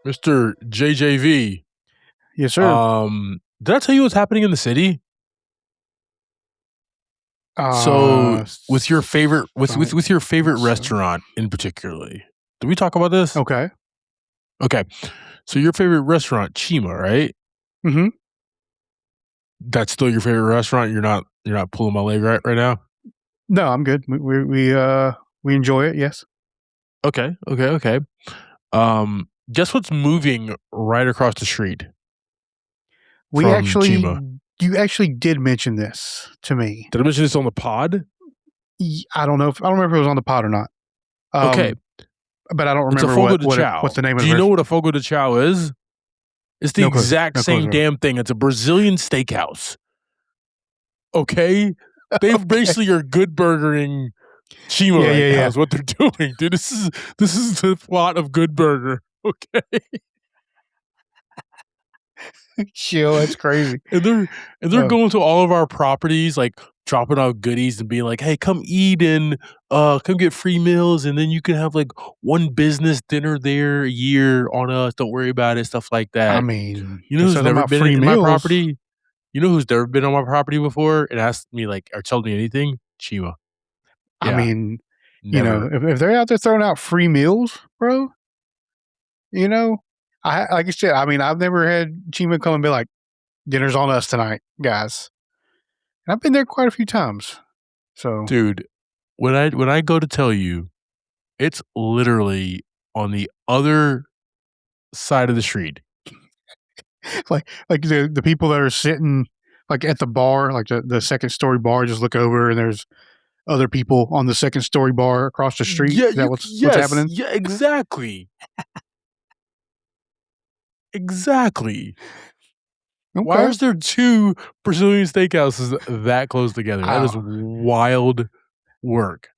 Mr. JJV. Yes, sir. Did I tell you what's happening in the city? So with your favorite with your favorite restaurant in particularly. Did we talk about this? Okay. Okay. So your favorite restaurant, Chima, right? Mm-hmm. That's still your favorite restaurant? You're not pulling my leg right now? No, I'm good. We enjoy it, yes. Okay. Guess what's moving right across the street? You actually did mention this to me. Did I mention this on the pod? I don't remember if it was on the pod or not. Okay. But I don't remember what's the name of it. Do you know what a Fogo de Chao is? It's the exact same damn thing. It's a Brazilian steakhouse. Okay? They basically are good burgering Chima now is what they're doing. Dude, this is the plot of Good Burger. Okay. Chill, that's crazy. And they're going to all of our properties, like dropping out goodies and being like, hey, come eat and come get free meals, and then you can have like one business dinner there a year on us. Don't worry about it, stuff like that. I mean, you know who's never been in my property? You know who's never been on my property before and asked me like or told me anything? Chima. Yeah, I mean, never. If they're out there throwing out free meals, bro, like I said, I mean, I've never had Chima come and be like, dinner's on us tonight, guys. And I've been there quite a few times. So, dude, when I go to tell you, it's literally on the other side of the street. like the people that are sitting like at the bar, like the second story bar, just look over and there's other people on the second story bar across the street. Yeah, Is that what's happening? Yeah, exactly. Exactly. Okay. Why is there two Brazilian steakhouses that close together? That is wild work.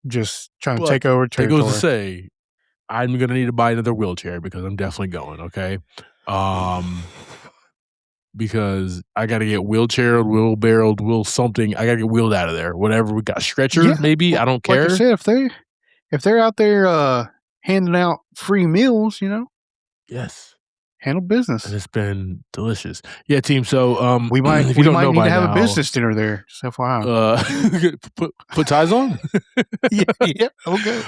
Just trying to take over territory. It goes to say, I'm going to need to buy another wheelchair because I'm definitely going, okay? Because I got to get wheelchaired, wheelbarrowed, wheel something. I got to get wheeled out of there. Whatever we got, stretcher maybe. I don't care. Like I said, if they're out there handing out free meals, yes, handle business. And it's been delicious. Yeah, team. So we might need to have a business dinner there. Just FYI. Put ties on. yeah. Okay.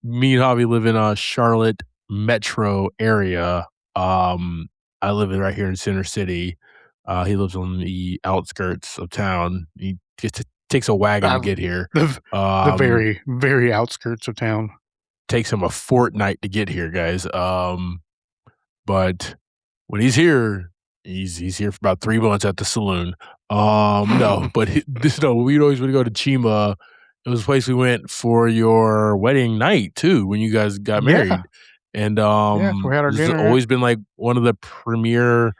Me and Javi live in Charlotte metro area. I live right here in Center City. He lives on the outskirts of town. He takes a wagon to get here. The very, very outskirts of town. Takes him a fortnight to get here, guys. But when he's here, he's here for about 3 months at the saloon. No, but we'd always want to go to Chima. It was a place we went for your wedding night too, when you guys got married. Yeah. And we had our dinner. It's always been like one of the premier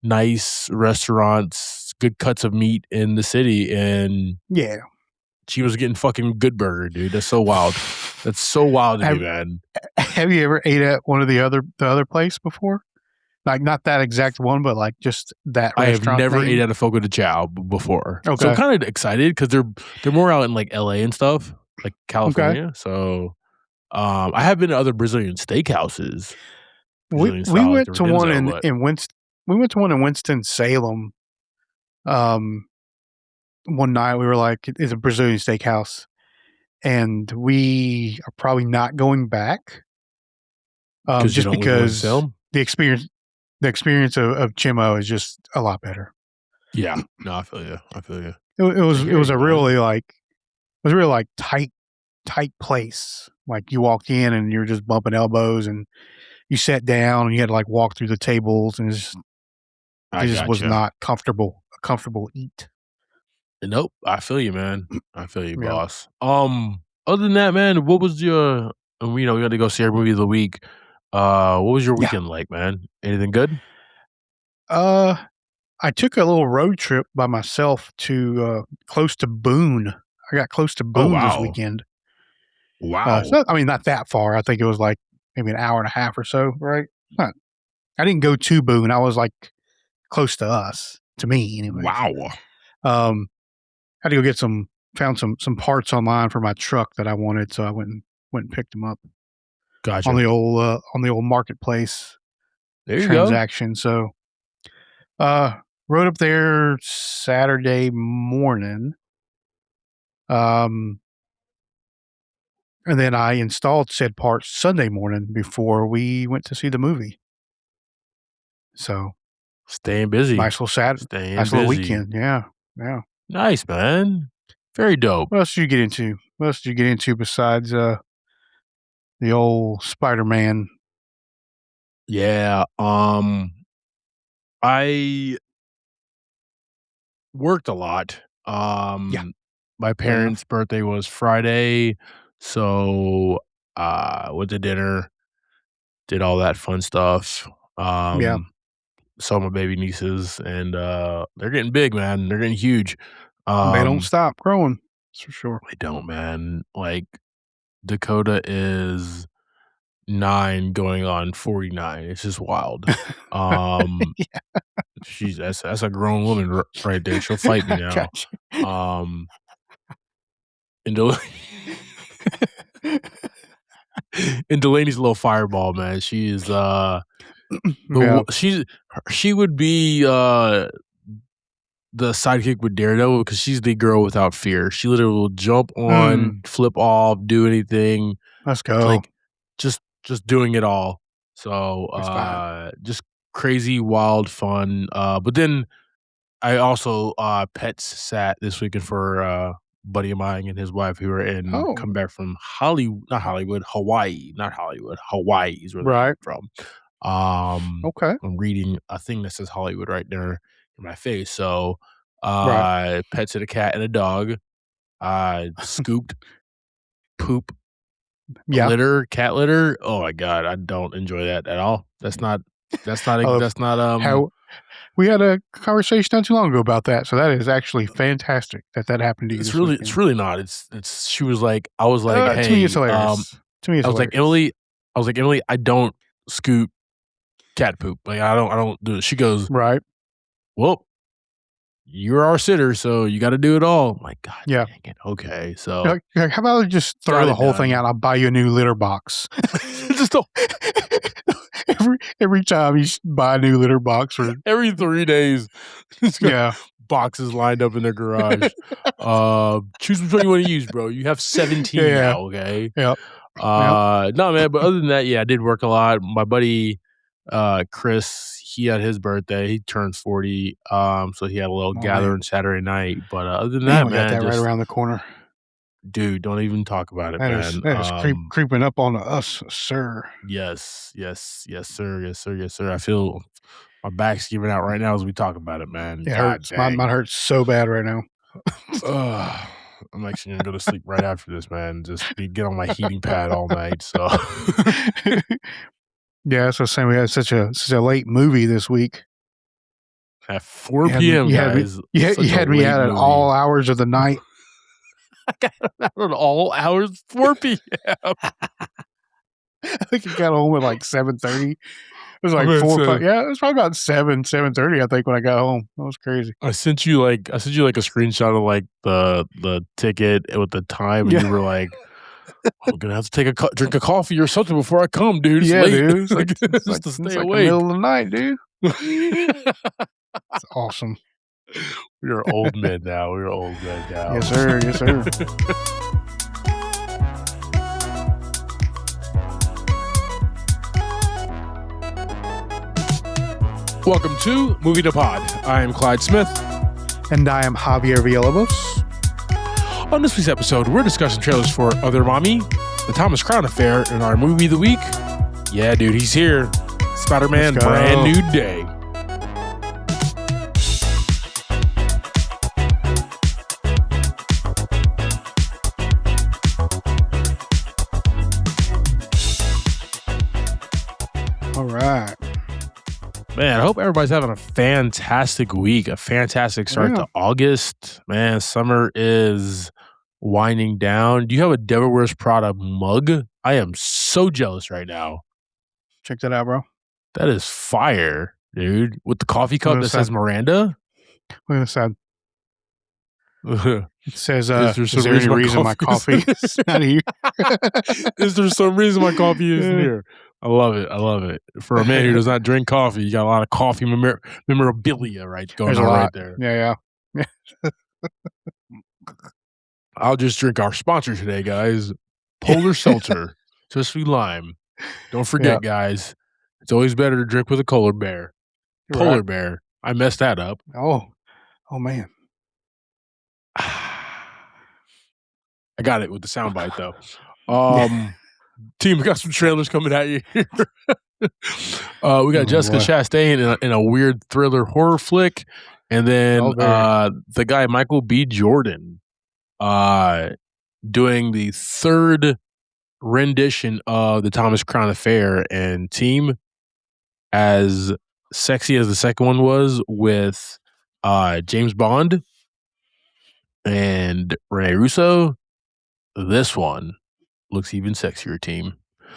nice restaurants, good cuts of meat in the city. And yeah, Chima's getting fucking Good Burger, dude. That's so wild. That's so wild to me, man. Have you ever ate at one of the other place before? Like not that exact one, but like just that restaurant. I have never ate at a Fogo de Chao before. Okay. So I'm kind of excited because they're more out in like LA and stuff, like California. Okay. So I have been to other Brazilian steakhouses. We went to one in Winston-Salem. One night we were like, it's a Brazilian steakhouse, and we are probably not going back. Just because the experience of Chimo is just a lot better. Yeah, no, I feel you. It was a really tight place. Like you walked in and you were just bumping elbows, and you sat down and you had to like walk through the tables, and it just was not a comfortable eat. Nope, I feel you, man. I feel you, boss. Other than that, man, what was your? We got to go see our movie of the week. What was your weekend like, man? Anything good? I took a little road trip by myself to close to Boone. I got close to Boone this weekend. Wow. So, I mean, not that far. I think it was like maybe an hour and a half or so, right? I didn't go to Boone. I was like close to us, to me anyway. Wow. Had to go found some parts online for my truck that I wanted, so I went and picked them up. Gotcha. on the old marketplace there you transaction. Go. So, rode up there Saturday morning. And then I installed said parts Sunday morning before we went to see the movie. So staying busy. Nice little Saturday. Nice little weekend. Yeah. Nice, man. Very dope. What else did you get into? What else did you get into besides the old Spider-Man? Yeah. I worked a lot. My parents' birthday was Friday, so went to dinner, did all that fun stuff. Saw my baby nieces, and they're getting big, man. They're getting huge. They don't stop growing. That's for sure. They don't, man. Like Dakota is 9 going on 49. It's just wild. She's that's a grown woman right there. She'll fight me now. And Delaney's a little fireball, man. She is she would be the sidekick with Daredevil because she's the girl without fear. She literally will jump on, flip off, do anything. Let's go. Like just doing it all. So just crazy, wild fun. But then I also pets sat this weekend for a buddy of mine and his wife who were come back from Hawaii is where they're from. Okay. I'm reading a thing that says Hollywood right there in my face. So pets at a cat and a dog. Scooped poop cat litter. Oh my god, I don't enjoy that at all. That's not how we had a conversation not too long ago about that. So that is actually fantastic that happened to you. It's really not. It's she was like, I was like, hey, to me it's hilarious. I was like, Emily, I don't scoop cat poop. Like I don't do it. She goes, right. Well, you're our sitter, so you got to do it all. I'm like, God, dang it. Okay, so how about I just throw the whole thing out? I'll buy you a new litter box. Just every time you buy a new litter box, or every 3 days, boxes lined up in their garage. Choose which one you want to use, bro. You have 17 now. Okay. Yep. No, man. But other than that, I did work a lot. My buddy Chris, he had his birthday. He turned 40. So he had a little gathering Saturday night. But other than that, man, got that right around the corner. Dude, don't even talk about it, man. That is creeping up on us, sir. Yes, sir. I feel my back's giving out right now as we talk about it, man. It hurts. Mine hurts so bad right now. I'm actually gonna go to sleep right after this, man. Just get on my heating pad all night. So yeah, so saying we had such a late movie this week. At 4 p.m., guys. You had me out at all hours of the night. I got out at all hours, 4 p.m. I think I got home at like 7:30. It was like 4 o'clock. Yeah, it was probably about 7:30. I think when I got home, that was crazy. I sent you like a screenshot of like the ticket with the time, and you were like, "I'm gonna have to take drink a coffee or something before I come, dude." It's late. Dude. It's like, just to stay awake. The middle of the night, dude. It's awesome. We're old men now. Yes, sir. Yes, sir. Welcome to Movie to Pod. I am Clyde Smith. And I am Javier Villalobos. On this week's episode, we're discussing trailers for Other Mommy, The Thomas Crown Affair, and our movie of the week. Yeah, dude, he's here. Spider-Man, Brand New Day. All right. Man, I hope everybody's having a fantastic week, a fantastic start to August. Man, summer is winding down. Do you have a Devil Wears Prada mug? I am so jealous right now. Check that out, bro. That is fire, dude. With the coffee cup that says Miranda. Look at the side. It says, is there any reason my coffee is not here? Is there some reason my coffee isn't here? I love it. I love it. For a man who does not drink coffee, you got a lot of coffee memorabilia going on right there. Yeah. I'll just drink our sponsor today, guys. Polar Seltzer. Just sweet lime. Don't forget, guys. It's always better to drink with a polar bear. Polar bear. I messed that up. Oh man. I got it with the soundbite though. Team, we got some trailers coming at you here. We got Jessica Chastain in a weird thriller horror flick, and then the guy Michael B. Jordan doing the third rendition of the Thomas Crown Affair, and team, as sexy as the second one was with James Bond and Rene Russo, this one looks even sexier, team.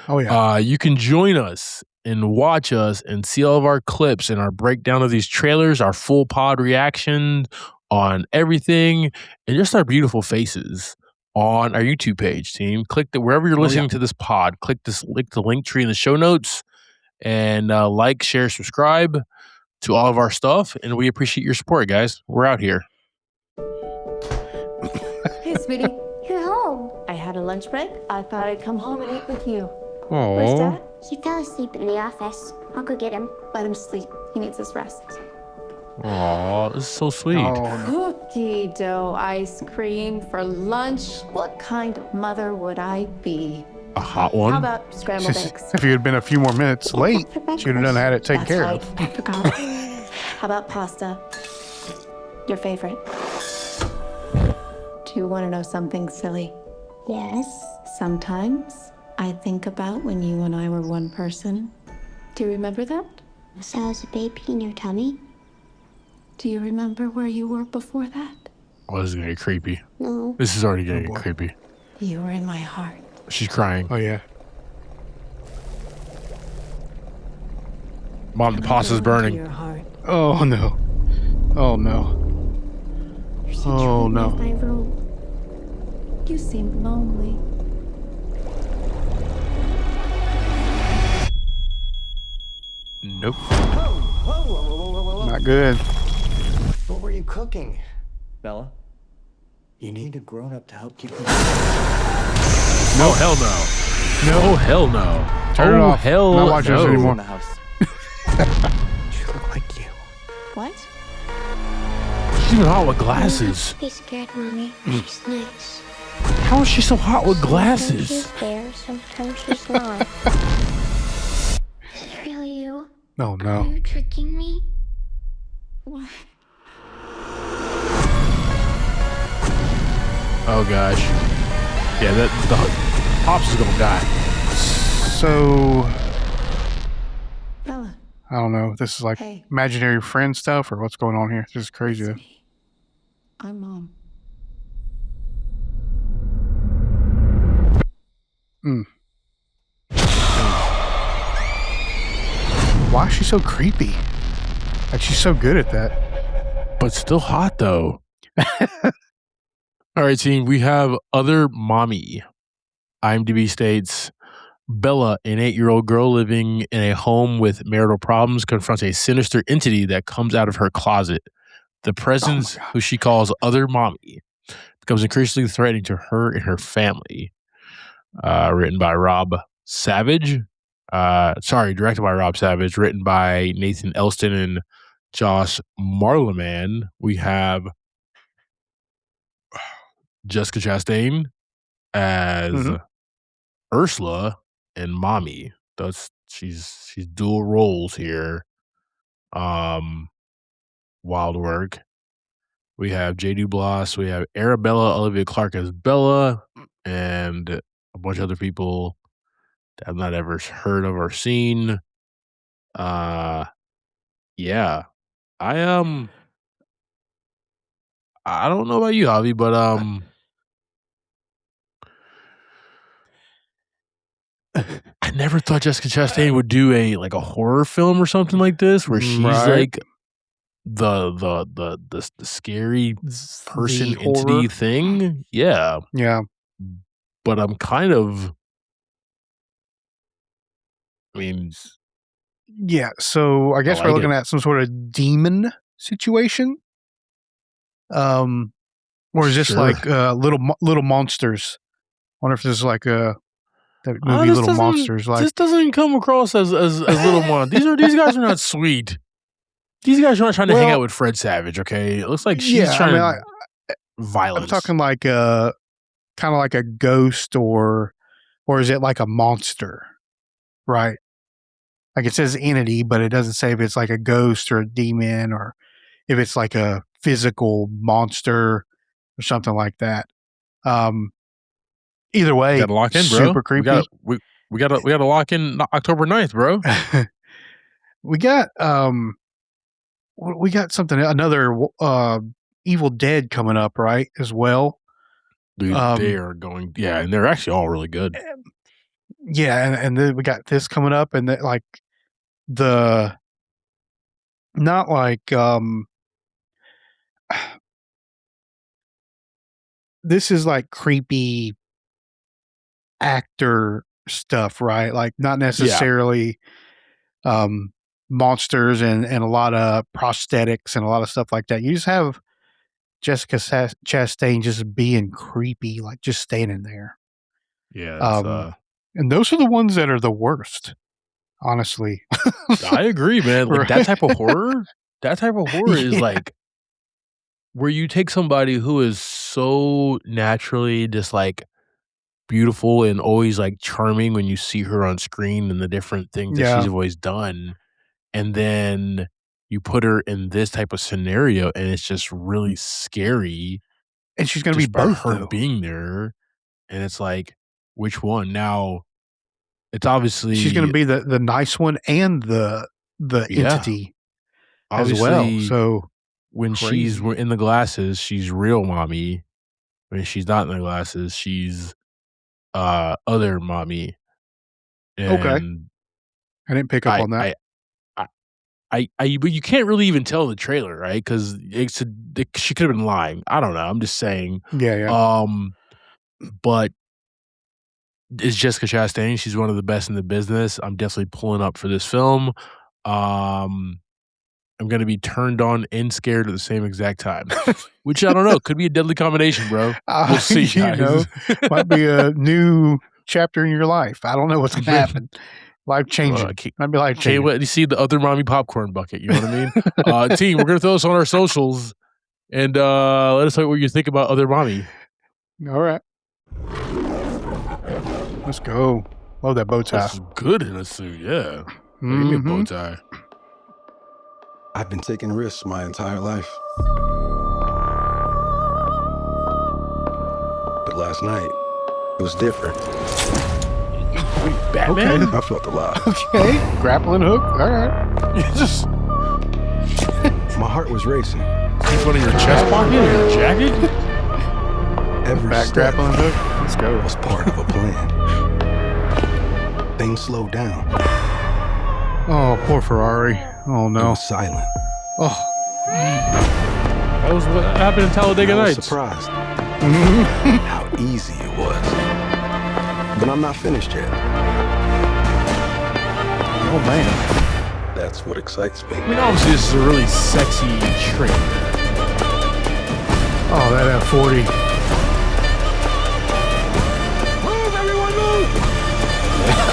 Oh yeah. You can join us and watch us and see all of our clips and our breakdown of these trailers, our full pod reaction on everything, and just our beautiful faces on our YouTube page, team. Click wherever you're listening to this pod, click the link tree in the show notes, and like, share, subscribe to all of our stuff, and we appreciate your support, guys. We're out here. Hey, sweetie. You're home. I had a lunch break. I thought I'd come home and eat with you. Aww. Where's Dad? He fell asleep in the office. I'll go get him. Let him sleep. He needs his rest. Aw, this is so sweet. Cookie dough ice cream for lunch. What kind of mother would I be? A hot one? How about scrambled eggs? If you had been a few more minutes late, she would have had it taken care of. I forgot. How about pasta? Your favorite? Do you want to know something silly? Yes. Sometimes I think about when you and I were one person. Do you remember that? So I was a baby in your tummy? Do you remember where you were before that? Oh, this is gonna get creepy. No. This is already gonna get creepy. You were in my heart. She's crying. Oh yeah. Mom, the pasta's burning. Your heart. Oh no. Oh no. Oh no. My room. You seem lonely. Nope. Whoa. Not good. What were you cooking? Bella? You need a grown-up to help keep you... No, hell no. No, hell no. Turn it off. Hell not watching this anymore. in the house. She look like you. What? She's even hot with glasses. Don't be scared, Mommy. She's nice. How is she so hot with Sometimes glasses? she's there, sometimes she's not. Is it really you? Oh Are no. you tricking me? What? Oh gosh. Yeah, the Pops is gonna die. So Bella. I don't know. This is like Hey. imaginary friend stuff, or what's going on here? This is crazy. It's me. I'm Mom. Why is she so creepy? Like she's so good at that. But still hot though. All right, team. We have Other Mommy. IMDb states, Bella, an 8-year-old girl living in a home with marital problems, confronts a sinister entity that comes out of her closet. The presence, who she calls Other Mommy, becomes increasingly threatening to her and her family. Written by Rob Savage. Directed by Rob Savage. Written by Nathan Elston and Josh Marleman. We have Jessica Chastain as Ursula and Mommy. She's dual roles here. Wild work. We have J. Dubois. We have Arabella Olivia Clark as Bella, and a bunch of other people that I've not ever heard of or seen. Yeah. I don't know about you, Javi, but I never thought Jessica Chastain would do a horror film or something like this, where she's like the scary person The entity horror. thing. Yeah. Yeah. But I'm kind of, I mean, Yeah. So I guess we're like looking it. at some sort of demon situation. Or is this Sure. like little monsters? I wonder if this is like that movie This Little Monsters. Like this doesn't come across as little mon. These guys are not sweet. These guys are not trying to hang out with Fred Savage. Okay, it looks like she's trying to violence. I'm talking like kind of like a ghost, or is it like a monster? Right. Like it says entity, but it doesn't say if it's like a ghost or a demon, or if it's like a physical monster or something like that. Either way, gotta lock in, bro. Super creepy. We gotta lock in October 9th, bro. we got something, another Evil Dead coming up, right? As well. Dude, they are going, yeah, and they're actually all really good. Yeah, and then we got this coming up, and that like not like this is like creepy actor stuff, right? Like not necessarily monsters and a lot of prosthetics and a lot of stuff like that. You just have Jessica Chastain just being creepy, like just standing there. Yeah. And those are the ones that are the worst, honestly. I agree, man. Like that type of horror is like where you take somebody who is so naturally just like beautiful and always like charming when you see her on screen and the different things that she's always done, and then you put her in this type of scenario and it's just really scary, and she's gonna be both her being there, and it's like, which one? Now it's obviously she's gonna be the nice one and the entity as well. So when she's in the glasses, she's real mommy. When she's not in the glasses, she's other mommy. And okay, I didn't pick up on that. But you can't really even tell the trailer, right? Because she could have been lying. I don't know. I'm just saying. Yeah. But it's Jessica Chastain. She's one of the best in the business. I'm definitely pulling up for this film. I'm going to be turned on and scared at the same exact time, which I don't know. Could be a deadly combination, bro. We'll see, guys. Might be a new chapter in your life. I don't know what's going to happen. Life changing. Might be life changing. Can't wait to see the other mommy popcorn bucket. You know what I mean? Team, we're going to throw this on our socials and let us know what you think about other mommy. All right. Let's go. Love that bow tie. That's good in a suit, yeah. Give me a bow tie. I've been taking risks my entire life. But last night, it was different. Batman? Okay. I felt alive. Okay. Grappling hook. All right. Just my heart was racing. keep one in your chest pocket or your jacket? Every back step grappling hook. Let's go. was part of a plan. Things slowed down. Oh, poor Ferrari. Oh, It no. was silent. Oh. That was what happened in Talladega I was Nights. surprised how easy it was. But I'm not finished yet. Oh, man. That's what excites me. I mean, obviously, this is a really sexy trailer. Oh, that F40. Move, everyone, move!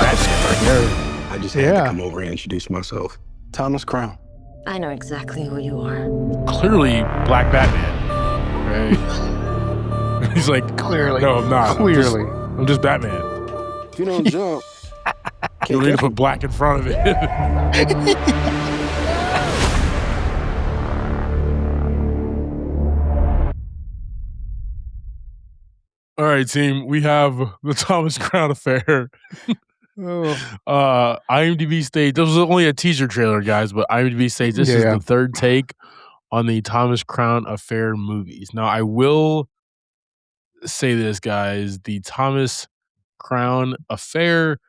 That's right there. I just had to come over and introduce myself. Thomas Crown. I know exactly who you are. Clearly, Black Batman. Right? He's like, Clearly. no, I'm not. Clearly. I'm just Batman. If you don't jump, You don't need to put black in front of it. All right, team. We have the Thomas Crown Affair. IMDb states this was only a teaser trailer, guys, but IMDb states this is the third take on the Thomas Crown Affair movies. Now, I will say this, guys: the Thomas Crown Affair,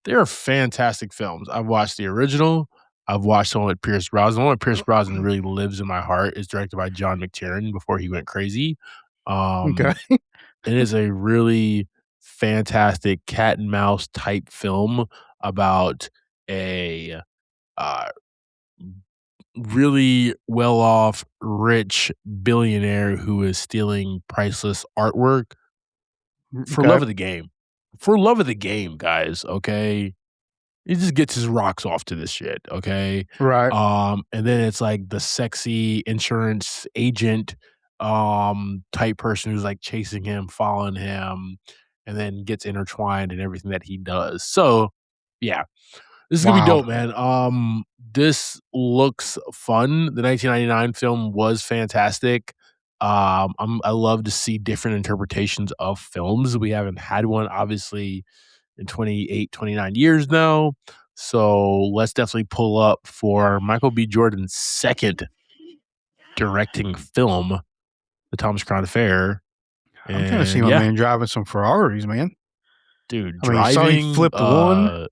they are fantastic films. I've watched the original. I've watched the one with Pierce Brosnan. The one with Pierce Brosnan really lives in my heart. Is directed by John McTiernan before he went crazy. Okay. It is a really fantastic cat and mouse type film about a really well-off, rich billionaire who is stealing priceless artwork for love of the game. For love of the game, guys, okay? He just gets his rocks off to this shit, okay? Right. And then it's like the sexy insurance agent type person who's like chasing him, following him, and then gets intertwined in everything that he does. So, yeah. This is gonna be dope, man. This looks fun. The 1999 film was fantastic. I love to see different interpretations of films. We haven't had one, obviously, in 28, 29 years now. So let's definitely pull up for Michael B. Jordan's second directing film, The Thomas Crown Affair. I'm trying to see my man driving some Ferraris, man. Dude, I mean, I saw he flipped one.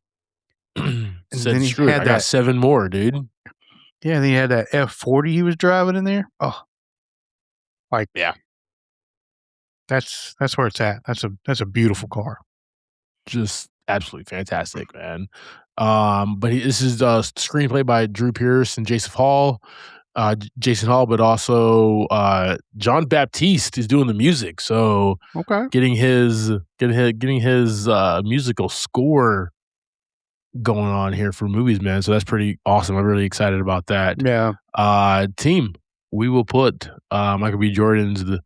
And said, screw it, I got 7 more, dude. Yeah, and then he had that F40 he was driving in there. Oh, like, yeah, that's where it's at. That's a beautiful car. Just absolutely fantastic, man. But this is a screenplay by Drew Pearce and Jason Hall, but also John Baptiste is doing the music. So okay, getting his musical score going on here for movies, man. So that's pretty awesome. I'm really excited about that. Yeah. Team, we will put Michael B. Jordan's the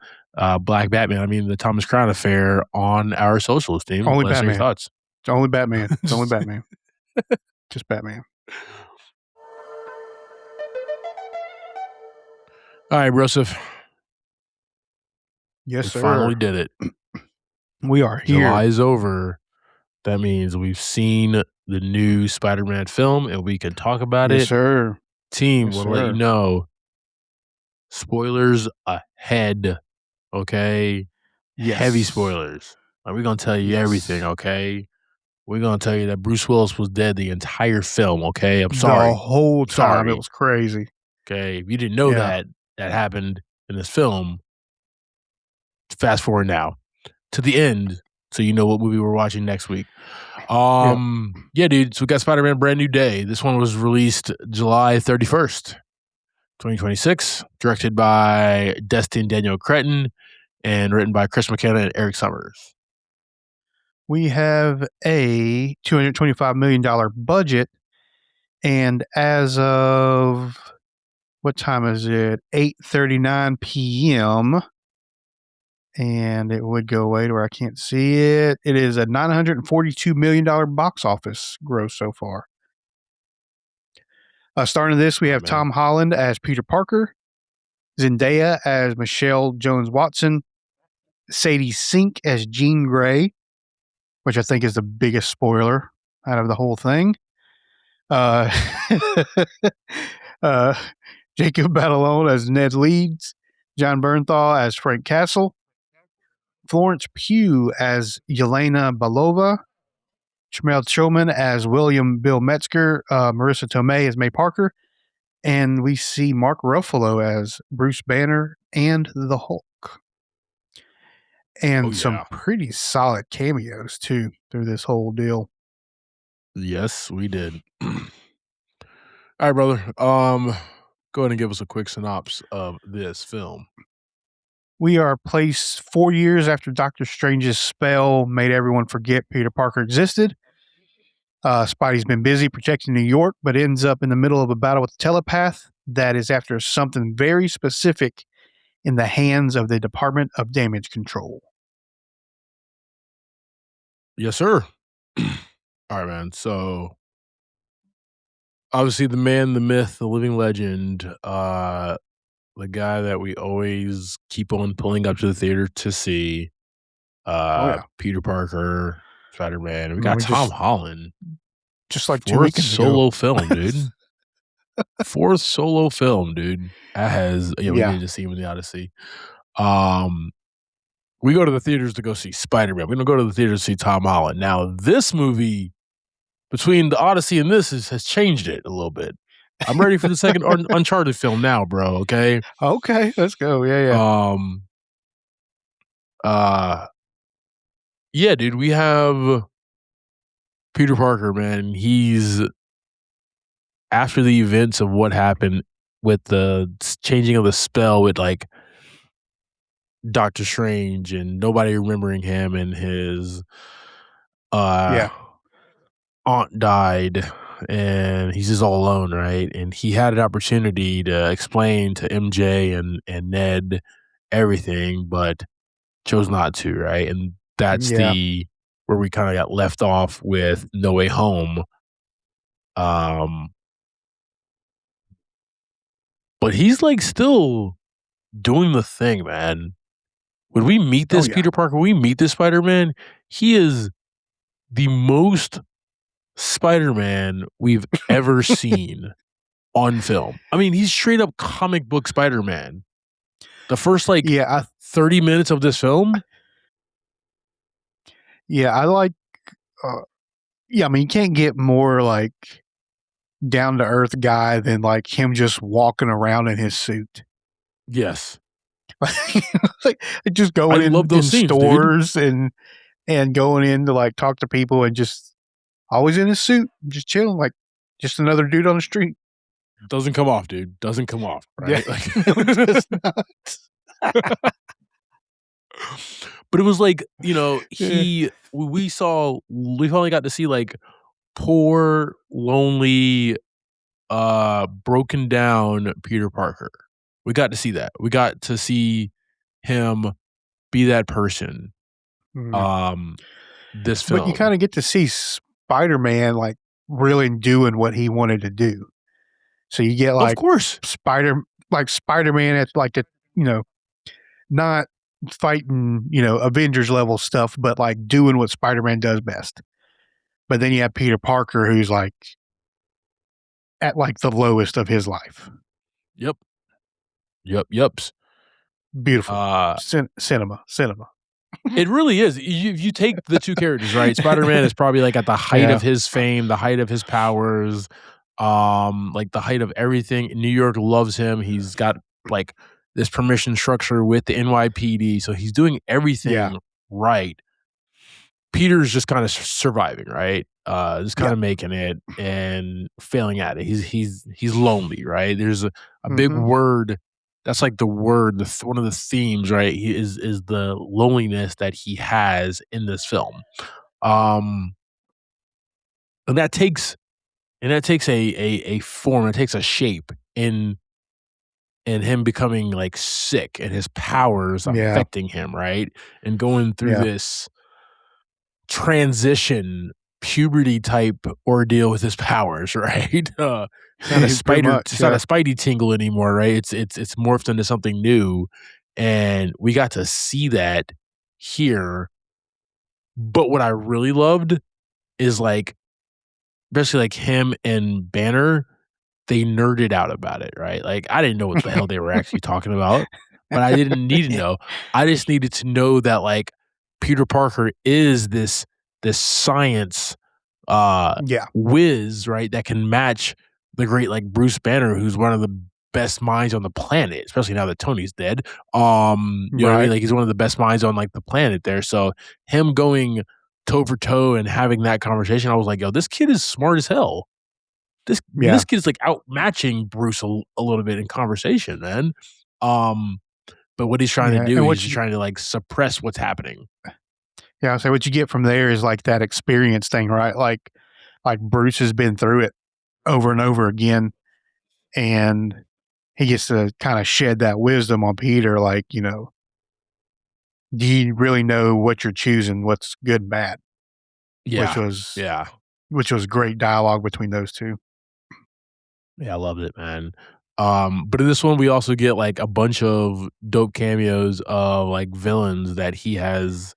Black Batman, the Thomas Crown Affair on our socials, team. Only Let us know your Batman. thoughts. It's only Batman. It's only Batman. Just Batman. All right, Broseph. Yes, sir. Finally did it. We are here. July is over. That means we've seen the new Spider-Man film and we can talk about it. Yes, sir. Team, Yes, we'll sir. let you know. Spoilers ahead. Okay? Yes. Heavy spoilers. We're going to tell you everything, okay? We're going to tell you that Bruce Willis was dead the entire film, okay? I'm sorry. The whole time. It was crazy. Okay? If you didn't know that happened in this film, fast forward now to the end so you know what movie we're watching next week. Yeah, dude. So we got Spider-Man Brand New Day. This one was released July 31st, 2026, directed by Destin Daniel Cretton and written by Chris McKenna and Eric Summers. We have a $225 million budget, and as of, what time is it? 8:39 p.m., and it would go away to where I can't see it. It is a $942 million box office gross so far. Starting this, we have Tom Holland as Peter Parker, Zendaya as Michelle Jones-Watson, Sadie Sink as Jean Grey, which I think is the biggest spoiler out of the whole thing. Jacob Batalon as Ned Leeds, John Bernthal as Frank Castle, Florence Pugh as Yelena Belova, Shmuel Choman as William Bill Metzger, Marissa Tomei as May Parker, and we see Mark Ruffalo as Bruce Banner and the Hulk. And some pretty solid cameos, too, through this whole deal. Yes, we did. All right, brother. Go ahead and give us a quick synopsis of this film. We are placed 4 years after Doctor Strange's spell made everyone forget Peter Parker existed. Spidey's been busy protecting New York, but ends up in the middle of a battle with a telepath that is after something very specific in the hands of the Department of Damage Control. Yes, sir. All right, man. So, obviously, the man, the myth, the living legend, the guy that we always keep on pulling up to the theater to see, Peter Parker, Spider-Man. We got Tom Holland. Just like 2 weeks ago. Solo film, dude. Fourth solo film, dude. That has, we need to see him in the Odyssey. We go to the theaters to go see Spider-Man. We don't go to the theaters to see Tom Holland. Now, this movie, between the Odyssey and this, has changed it a little bit. I'm ready for the second Uncharted film now, bro. Okay. Okay, let's go. Yeah. Yeah, dude. We have Peter Parker, man. He's after the events of what happened with the changing of the spell with like Doctor Strange and nobody remembering him and his Yeah. aunt died and he's just all alone, right? And he had an opportunity to explain to MJ and Ned everything, but chose not to, right? And that's the where we kind of got left off with No Way Home. But he's like still doing the thing, man. When we meet this Peter Parker, when we meet this Spider-Man, he is the most Spider-Man we've ever seen on film. I mean, he's straight up comic book Spider-Man. The first 30 minutes of this film. Yeah, I like I mean, you can't get more like down to earth guy than like him just walking around in his suit. Yes. like just going in stores dude. and going in to like talk to people and just always in his suit, just chilling, like just another dude on the street. Doesn't come off, dude. Doesn't come off, right? Yeah. No, it does not. But it was like, you know, we finally got to see like poor, lonely, broken down Peter Parker. We got to see that. We got to see him be that person. This film. But you kind of get to see Spider-Man like really doing what he wanted to do. So you get like, of course, Spider-Man at like the, you know, not fighting, you know, Avengers level stuff, but like doing what Spider-Man does best. But then you have Peter Parker, who's like at like the lowest of his life. Yep. Beautiful. Cinema. It really is. You take the two characters, right? Spider-Man is probably like at the height of his fame, the height of his powers, like the height of everything. New York loves him. He's got like this permission structure with the NYPD, so he's doing everything right. Peter's just kind of surviving, right? Just kind of making it and failing at it. He's lonely, right? There's a big word. That's like the word, one of the themes, right? He is the loneliness that he has in this film, and that takes a form, it takes a shape in him becoming like sick and his powers affecting him, right? And going through this transition puberty type ordeal with his powers, right? Not a Spidey tingle anymore, right? It's morphed into something new, and we got to see that here. But what I really loved is like, especially like him and Banner, they nerded out about it, right? Like I didn't know what the hell they were actually talking about, but I didn't need to know. I just needed to know that like Peter Parker is this science whiz, right? That can match the great like Bruce Banner, who's one of the best minds on the planet, especially now that Tony's dead. You know what I mean? Like he's one of the best minds on like the planet there. So him going toe for toe and having that conversation, I was like, yo, this kid is smart as hell. This kid's like outmatching Bruce a little bit in conversation, man. But what he's trying to do is trying to like suppress what's happening. Yeah, so what you get from there is like that experience thing, right? Like Bruce has been through it over and over again, and he gets to kind of shed that wisdom on Peter. Like, you know, do you really know what you're choosing? What's good and bad? Which was great dialogue between those two. Yeah, I loved it, man. But in this one, we also get like a bunch of dope cameos of like villains that he has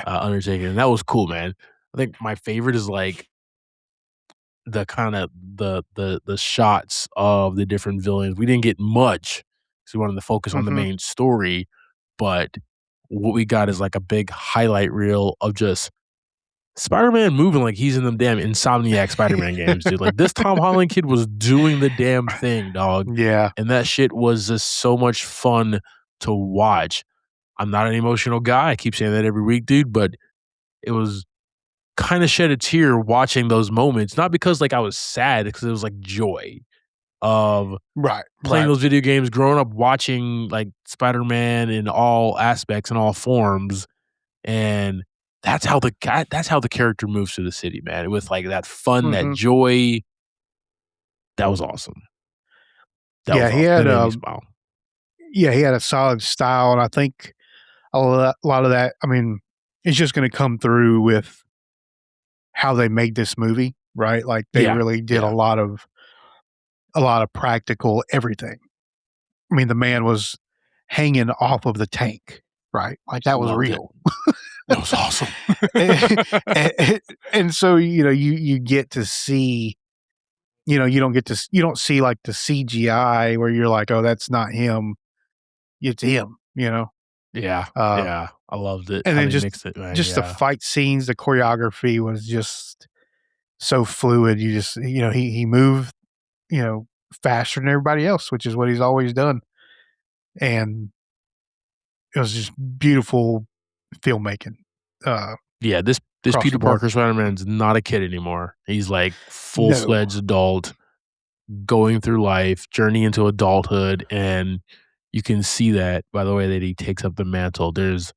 undertaken, and that was cool, man. I think my favorite is like the kind of the shots of the different villains. We didn't get much because we wanted to focus on the main story, but what we got is like a big highlight reel of just Spider-Man moving like he's in them damn Insomniac Spider-Man games, dude. Like, this Tom Holland kid was doing the damn thing, dog. Yeah. And that shit was just so much fun to watch. I'm not an emotional guy. I keep saying that every week, dude, but it was kind of shed a tear watching those moments. Not because like I was sad, because it was like joy of playing those video games, growing up watching like Spider-Man in all aspects and all forms. And that's how the character moves through the city, man. With like that fun, that joy. That was awesome. He had that made me smile. Yeah, he had a solid style, and I think a lot of that, I mean, it's just going to come through with how they made this movie, right? Like they really did a lot of practical everything. I mean, the man was hanging off of the tank, right? Like that was real. That was awesome. and so, you get to see, you don't see like the CGI where you're like, oh, that's not him. It's him, Yeah. I loved it. And then just the fight scenes, the choreography was just so fluid. You just, he moved, faster than everybody else, which is what he's always done. And it was just beautiful filmmaking. This Peter Parker Spider-Man's not a kid anymore. He's like full-fledged adult, going through life, journey into adulthood, and you can see that by the way that he takes up the mantle. There's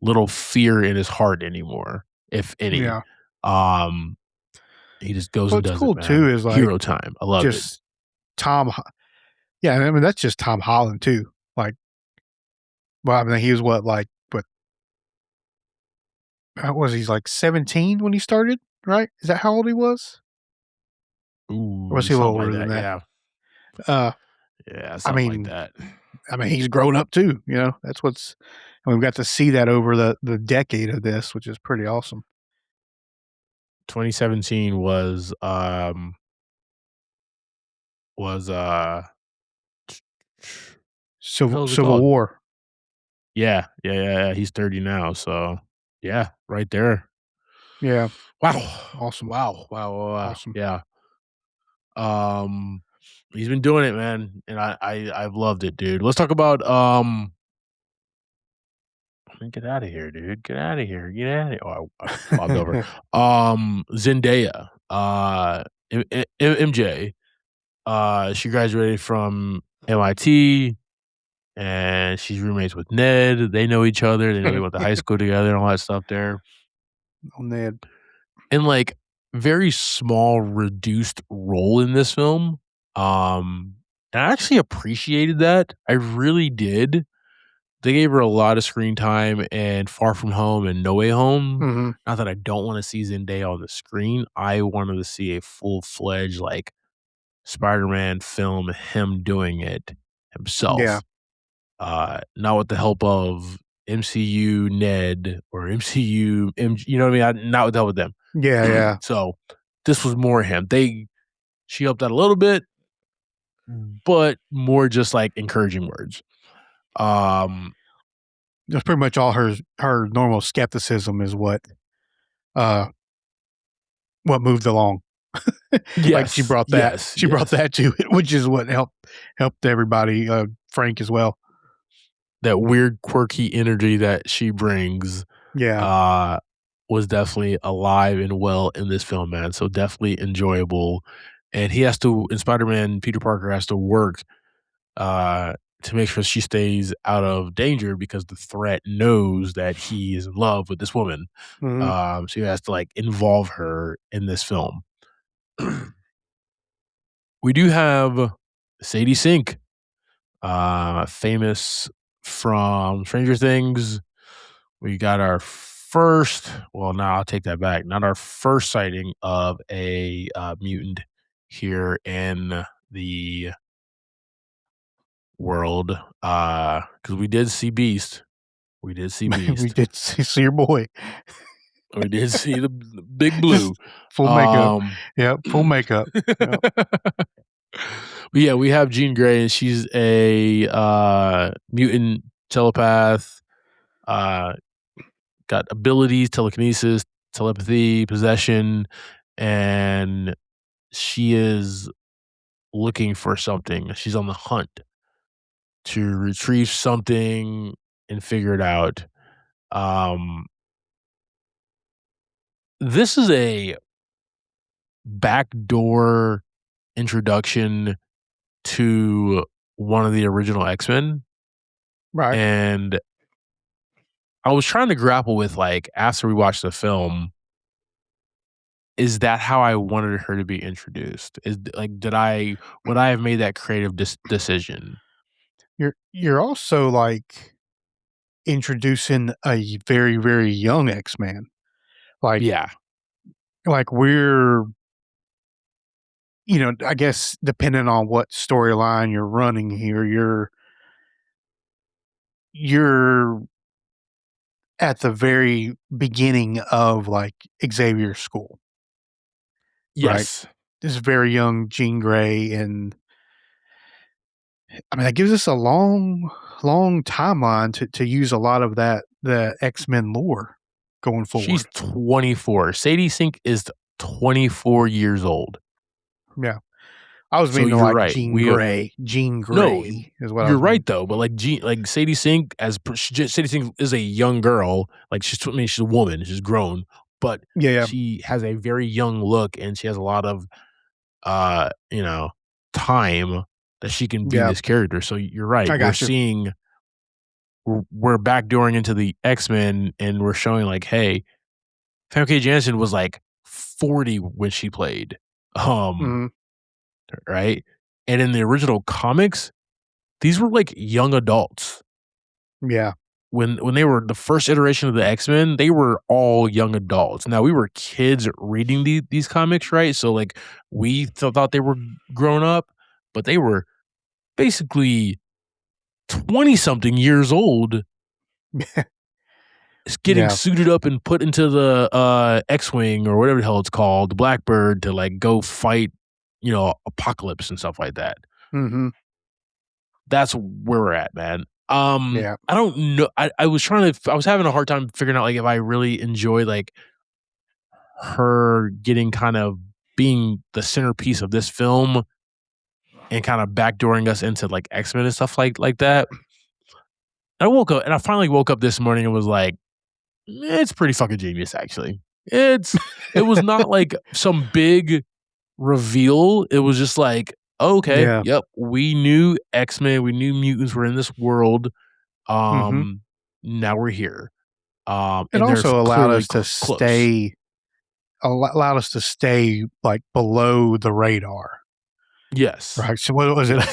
little fear in his heart anymore, if any. Yeah. He just goes and does cool it, man. Too is like hero time. I love it. Yeah, I mean that's just Tom Holland too. Like, well, I mean he was what was he like 17 when he started? Right? Is that how old he was? Ooh, or was he a little older than that? Yeah, something like that. I mean, he's grown up too. That's and we've got to see that over the decade of this, which is pretty awesome. 2017 was Civil War. Yeah. He's 30 now, so yeah, right there. Yeah. Wow. Awesome. Wow. Awesome. Yeah. He's been doing it, man, and I've loved it, dude. Let's talk about get out of here, dude. Get out of here. Oh, I bobbed over. Zendaya, MJ. She graduated from MIT, and she's roommates with Ned. They know each other. They know they went to high school together and all that stuff there. Oh, Ned. And like very small, reduced role in this film. And I actually appreciated that. I really did. They gave her a lot of screen time and Far From Home and No Way Home. Mm-hmm. Not that I don't want to see Zendaya on the screen. I wanted to see a full-fledged like Spider-Man film, him doing it himself. Yeah. Not with the help of MCU Ned or MCU MJ, you know what I mean? Not with the help of them. Yeah. So this was more him. She helped out a little bit, but more just like encouraging words. That's pretty much all her normal skepticism is what moved along. Yes, like she brought that. She brought that to it, which is what helped everybody. Frank as well. That weird, quirky energy that she brings, was definitely alive and well in this film, man. So definitely enjoyable. And Spider-Man, Peter Parker has to work to make sure she stays out of danger because the threat knows that he is in love with this woman. Mm-hmm. So he has to like involve her in this film. We do have Sadie Sink, famous from Stranger Things. We got our first, I'll take that back. Not our first sighting of a mutant here in the world, because we did see Beast. We did see see your boy. We did see the Big Blue. Full makeup. Yep, full makeup. Yep. But yeah, we have Jean Grey, and she's a mutant telepath. Got abilities, telekinesis, telepathy, possession, and she is looking for something. She's on the hunt to retrieve something and figure it out. This is a backdoor introduction to one of the original X-Men. Right. And I was trying to grapple with, like, after we watched the film, is that how I wanted her to be introduced? Is like, would I have made that creative decision? You're also like introducing a very, very young X-Man. Like, Yeah. like we're, I guess depending on what storyline you're running here, you're at the very beginning of like Xavier's school. Yes. Right. This is very young Jean Grey, and I mean that gives us a long timeline to use a lot of the X-Men lore going forward. She's 24. Sadie Sink is 24 years old. Yeah. I was So meaning you're like right. Jean Grey. Jean Grey is what I you're was right though. But like Sadie Sink, Sadie Sink is a young girl. Like she's a woman. She's grown, but Yeah. she has a very young look, and she has a lot of time that she can be this character. So you're right. We're backdooring into the X-Men, and we're showing like, hey, Famke Janssen was like 40 when she played. Right? And in the original comics, these were like young adults. Yeah. When they were the first iteration of the X-Men, they were all young adults. Now we were kids reading these comics, right? So like we thought they were grown up, but they were basically 20-something years old. Getting suited up and put into the X-Wing or whatever the hell it's called, the Blackbird, to like go fight, Apocalypse and stuff like that. Mm-hmm. That's where we're at, man. I don't know. I was having a hard time figuring out like if I really enjoy like her getting kind of being the centerpiece of this film and kind of backdooring us into like X-Men and stuff like that. I finally woke up this morning and was like, it's pretty fucking genius, actually. It was not like some big reveal. It was just like, okay, yep, we knew X-Men, we knew mutants were in this world. Now we're here. It also allowed us to stay like below the radar. Yes. Right. So what was it?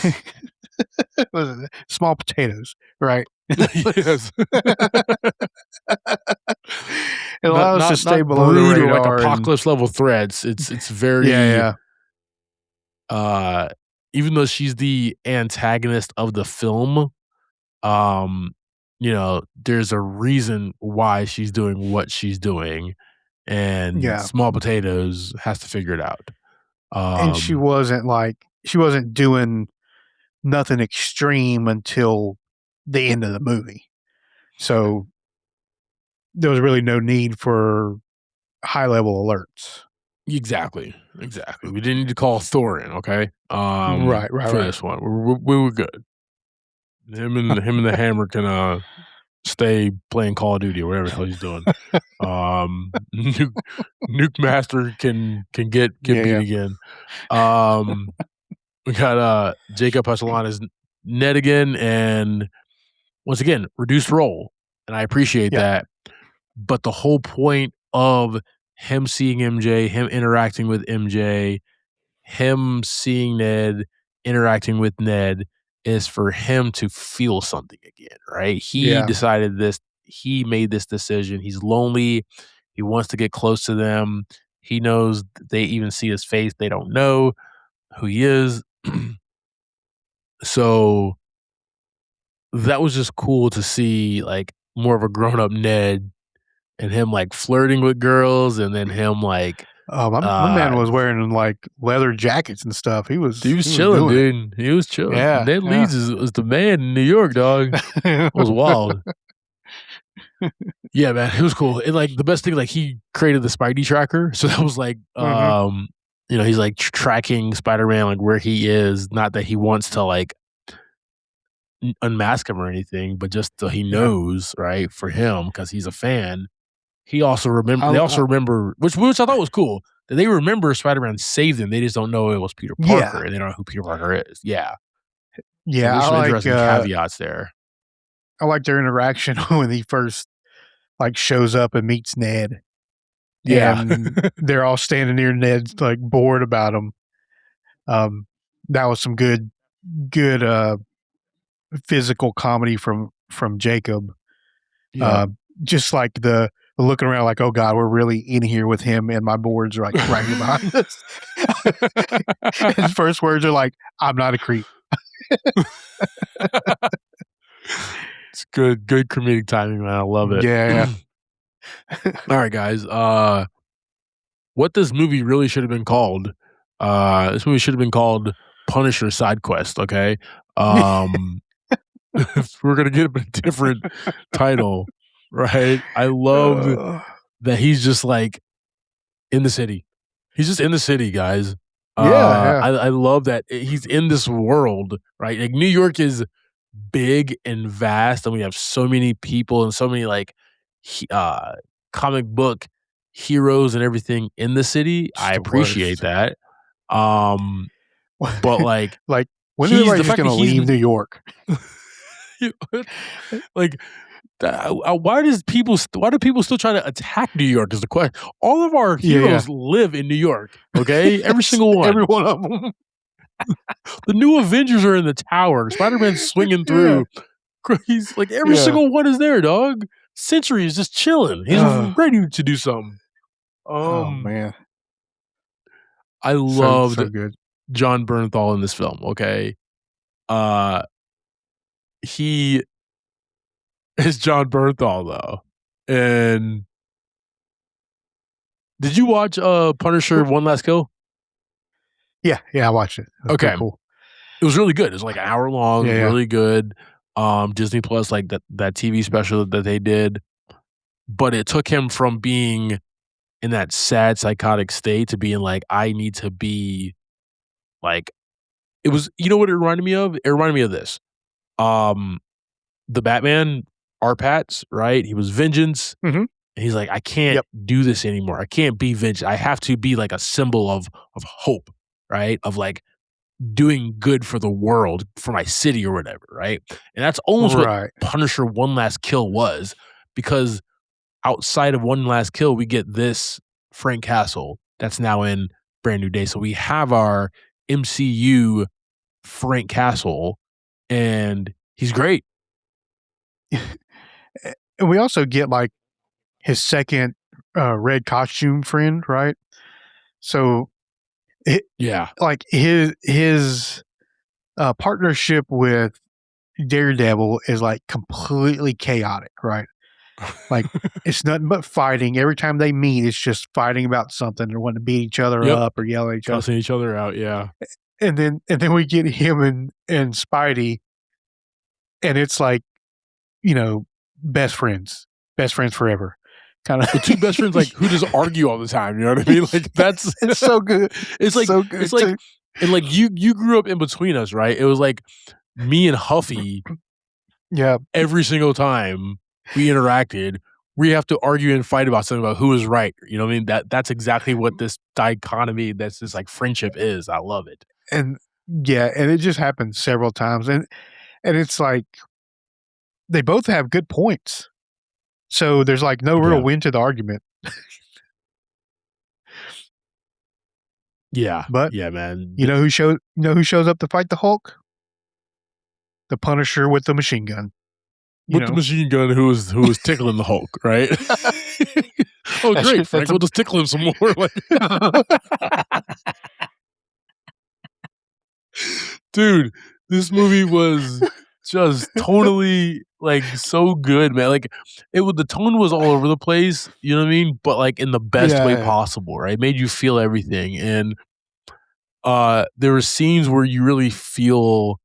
Was it small potatoes? Right. Yes. It allows us to stay below the radar, like apocalypse level threats. It's very even though she's the antagonist of the film, there's a reason why she's doing what she's doing, and Small Potatoes has to figure it out. And she wasn't doing nothing extreme until the end of the movie. So there was really no need for high level alerts. Exactly. We didn't need to call Thor in, okay? Right. For this one, we were good. Him and the Hammer can stay playing Call of Duty or whatever the hell he's doing. Nuke Master can get beat again. We got Jacob Passalan as Ned again, and once again, reduced role, and I appreciate that. But the whole point of him seeing MJ, him interacting with MJ, him seeing Ned, interacting with Ned, is for him to feel something again, right? He decided this. He made this decision. He's lonely. He wants to get close to them. He knows they even see his face. They don't know who he is. So that was just cool to see, like, more of a grown-up Ned and him, like, flirting with girls, and then him, like... Oh, my man was wearing, like, leather jackets and stuff. He was chilling, dude. He was chilling. Yeah, Ned Leeds was the man in New York, dog. It was wild. Yeah, man, it was cool. And like the best thing, like he created the Spidey tracker, so that was like, he's like tracking Spider-Man like where he is. Not that he wants to like unmask him or anything, but just so he knows, right? For him, because he's a fan. He also remember. They also remember, which I thought was cool. That they remember Spider-Man saved them. They just don't know it was Peter Parker, and they don't know who Peter Parker is. Yeah, yeah. So there's some interesting caveats there. I like their interaction when he first like shows up and meets Ned. Yeah, and they're all standing near Ned's like bored about him. That was some good physical comedy from Jacob. Yeah. Just like the looking around like, oh God, we're really in here with him and my boards are like right here behind us. His first words are like, I'm not a creep. It's good comedic timing, man. I love it. Yeah. All right, guys. What this movie really should have been called, this movie should have been called Punisher Side Quest, okay? We're going to get a different title, right? I love that he's just like in the city. He's just in the city, guys. I love that he's in this world, right? Like New York is big and vast, and we have so many people and so many like comic book heroes and everything in the city. I appreciate that. But like when is everybody just gonna leave New York? Like why do people still try to attack New York is the question. All of our heroes live in New York, okay? Every single one. Every one of them. The new Avengers are in the tower. Spider-Man's swinging through. He's like every single one is there, dog. Sentry is just chilling. He's ready to do something. Oh man, I loved so good. John Bernthal in this film. Okay, he is John Bernthal though. And did you watch Punisher: One Last Kill? Yeah, I watched it. Okay, cool. It was really good. It was like an hour long. Really good. Disney Plus, like that TV special that they did. But it took him from being in that sad, psychotic state to being like, I need to be like, it was, you know what it reminded me of? It reminded me of this. The Batman, R-Pats, right? He was vengeance. Mm-hmm. And he's like, I can't do this anymore. I can't be vengeance. I have to be like a symbol of hope, right? Of like doing good for the world, for my city or whatever, right? And that's almost what Punisher One Last Kill was, because outside of One Last Kill, we get this Frank Castle that's now in Brand New Day. So we have our MCU Frank Castle, and he's great. And we also get like his second red costume friend, right? So like his partnership with Daredevil is like completely chaotic, right? Like it's nothing but fighting. Every time they meet, it's just fighting about something. They want to beat each other up or yell at each other, cussing each other out. Yeah, and then we get him and Spidey, and it's like, you know, best friends forever. Kind of the two best friends, like who just argue all the time. You know what I mean? Like that's it's so good. It's like so good. It's like and like you grew up in between us, right? It was like me and Huffy. Yeah, every single time we interacted, we have to argue and fight about something about who is right. You know what I mean? That's exactly what this dichotomy, that's this like friendship is. I love it. And and it just happened several times, and it's like they both have good points. So there's like no real win to the argument. But man. You know who shows up to fight the Hulk? The Punisher with the machine gun. The machine gun who was tickling the Hulk, right? Oh, great, Frank. We'll just tickle him some more. Dude, this movie was just totally like so good, man. Like the tone was all over the place, you know what I mean? But like in the best way possible, right? It made you feel everything. And there were scenes where you really feel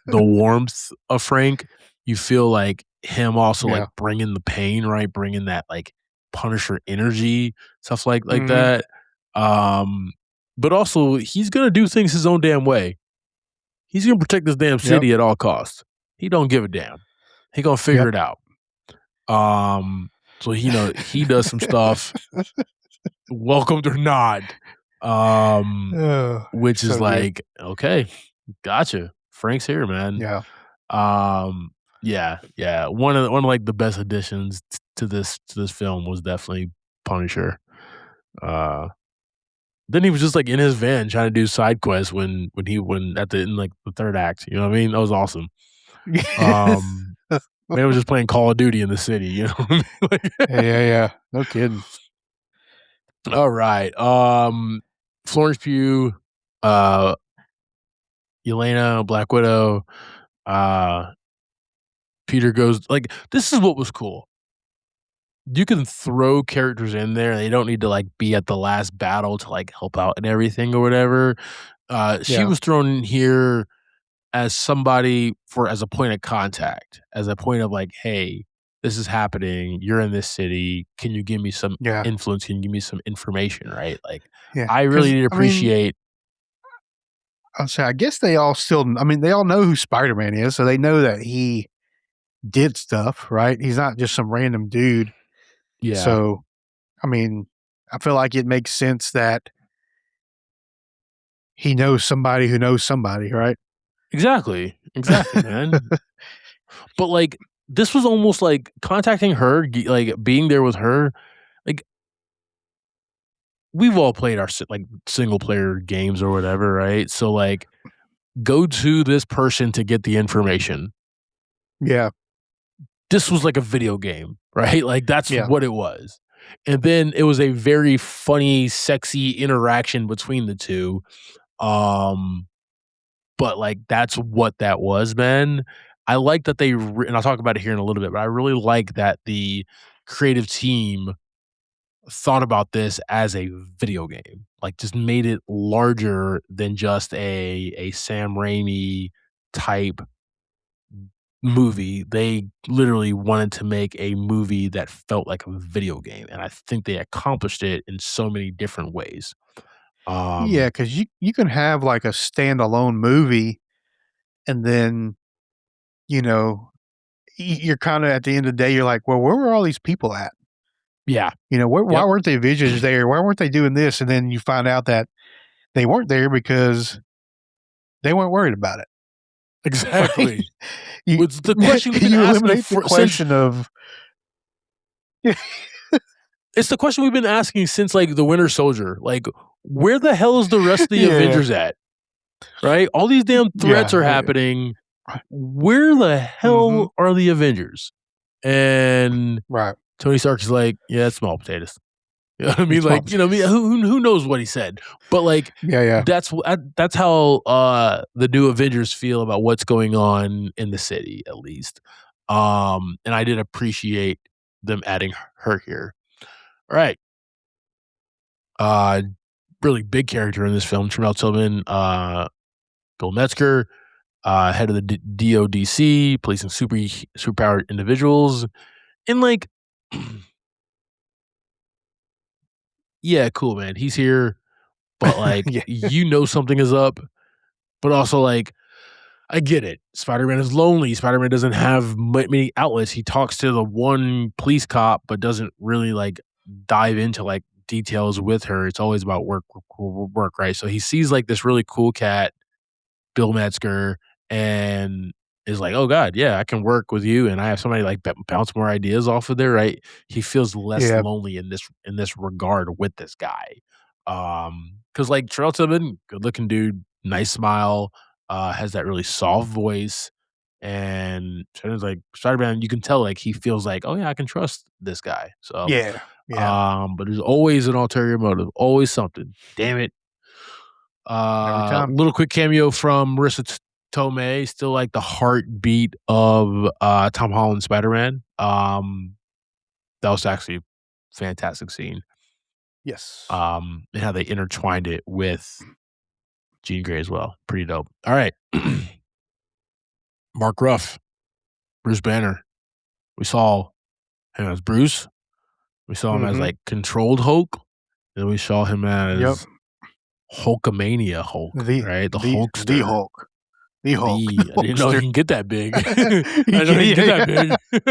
the warmth of Frank. You feel like him also like bringing the pain, right? Bringing that like Punisher energy, stuff like that. But also he's gonna do things his own damn way. He's gonna protect this damn city at all costs. He don't give a damn. He gonna figure it out. So he does some stuff, welcomed or not. Which is like, okay, gotcha. Frank's here, man. Yeah. Yeah. One of like the best additions to this film was definitely Punisher. Then he was just like in his van trying to do side quests when at the in like the third act. You know what I mean? That was awesome. Man was just playing Call of Duty in the city. You know what I mean? Like, yeah. No kidding. All right. Florence Pugh, Yelena, Black Widow, Peter goes like, this is what was cool. You can throw characters in there. They don't need to like be at the last battle to like help out and everything or whatever. She was thrown in here as somebody as a point of contact, as a point of like, hey, this is happening. You're in this city. Can you give me some influence? Can you give me some information? Right? Like, I really need to appreciate. I'll say, I guess they all know who Spider-Man is, so they know that he did stuff, right? He's not just some random dude. Yeah. So, I mean, I feel like it makes sense that he knows somebody who knows somebody, right? Exactly, man. But like, this was almost like contacting her, like being there with her. Like, we've all played our like single player games or whatever, right? So like, go to this person to get the information. Yeah. This was like a video game, right? Like that's what it was. And then it was a very funny, sexy interaction between the two. But like that's what that was, man. I like that and I'll talk about it here in a little bit, but I really like that the creative team thought about this as a video game, like just made it larger than just a Sam Raimi type movie. They literally wanted to make a movie that felt like a video game, and I think they accomplished it in so many different ways. Yeah, because you can have like a standalone movie, and then you're kind of at the end of the day, you're like, well, where were all these people at? Yeah. Why weren't the Avengers there? Why weren't they doing this? And then you find out that they weren't there because they weren't worried about it. Exactly. It's the question we've been asking the question of. It's the question we've been asking since like the Winter Soldier. Like, where the hell is the rest of the Avengers at? Right? All these damn threats are happening. Where the hell are the Avengers? And Tony Stark is like, yeah, it's small potatoes. You know what I mean? Like, who knows what he said? But like, that's how the new Avengers feel about what's going on in the city, at least. And I did appreciate them adding her here. All right. Really big character in this film, Tremel Tillman, Bill Metzger, head of the DODC, policing superpowered individuals. And like, yeah, cool, man. He's here, but like, something is up, but also like, I get it. Spider-Man is lonely. Spider-Man doesn't have many outlets. He talks to the one police cop, but doesn't really like dive into like details with her. It's always about work, right? So he sees like this really cool cat, Bill Metzger, and is like, oh God, yeah, I can work with you, and I have somebody like bounce more ideas off of there, right? He feels less lonely in this regard with this guy. Because like Terrell Tillman, good looking dude, nice smile, has that really soft voice, and it's like Spider-Man, you can tell like he feels like, oh yeah, I can trust this guy. So but there's always an ulterior motive, always something. Damn it. Little quick cameo from Marissa Tomei, still like the heartbeat of Tom Holland Spider-Man. That was actually a fantastic scene. Yes. And how they intertwined it with Jean Grey as well. Pretty dope. All right. Mark Ruff, Bruce Banner. We saw him as Bruce. We saw him as like controlled Hulk. And we saw him as Hulkamania Hulk, right? The Hulkster. The Hulk. The Hulk. I didn't know he can get that big. I didn't know he can get that big.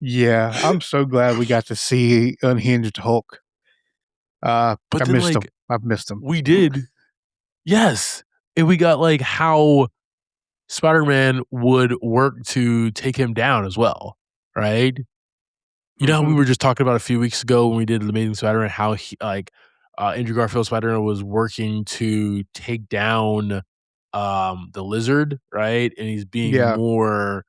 Yeah, I'm so glad we got to see Unhinged Hulk. But I missed him. I've missed him. We did. Yes. And we got like how Spider-Man would work to take him down as well, right? You know how we were just talking about a few weeks ago when we did The Amazing Spider-Man, how he, Andrew Garfield Spider-Man was working to take down the Lizard, right? And he's being more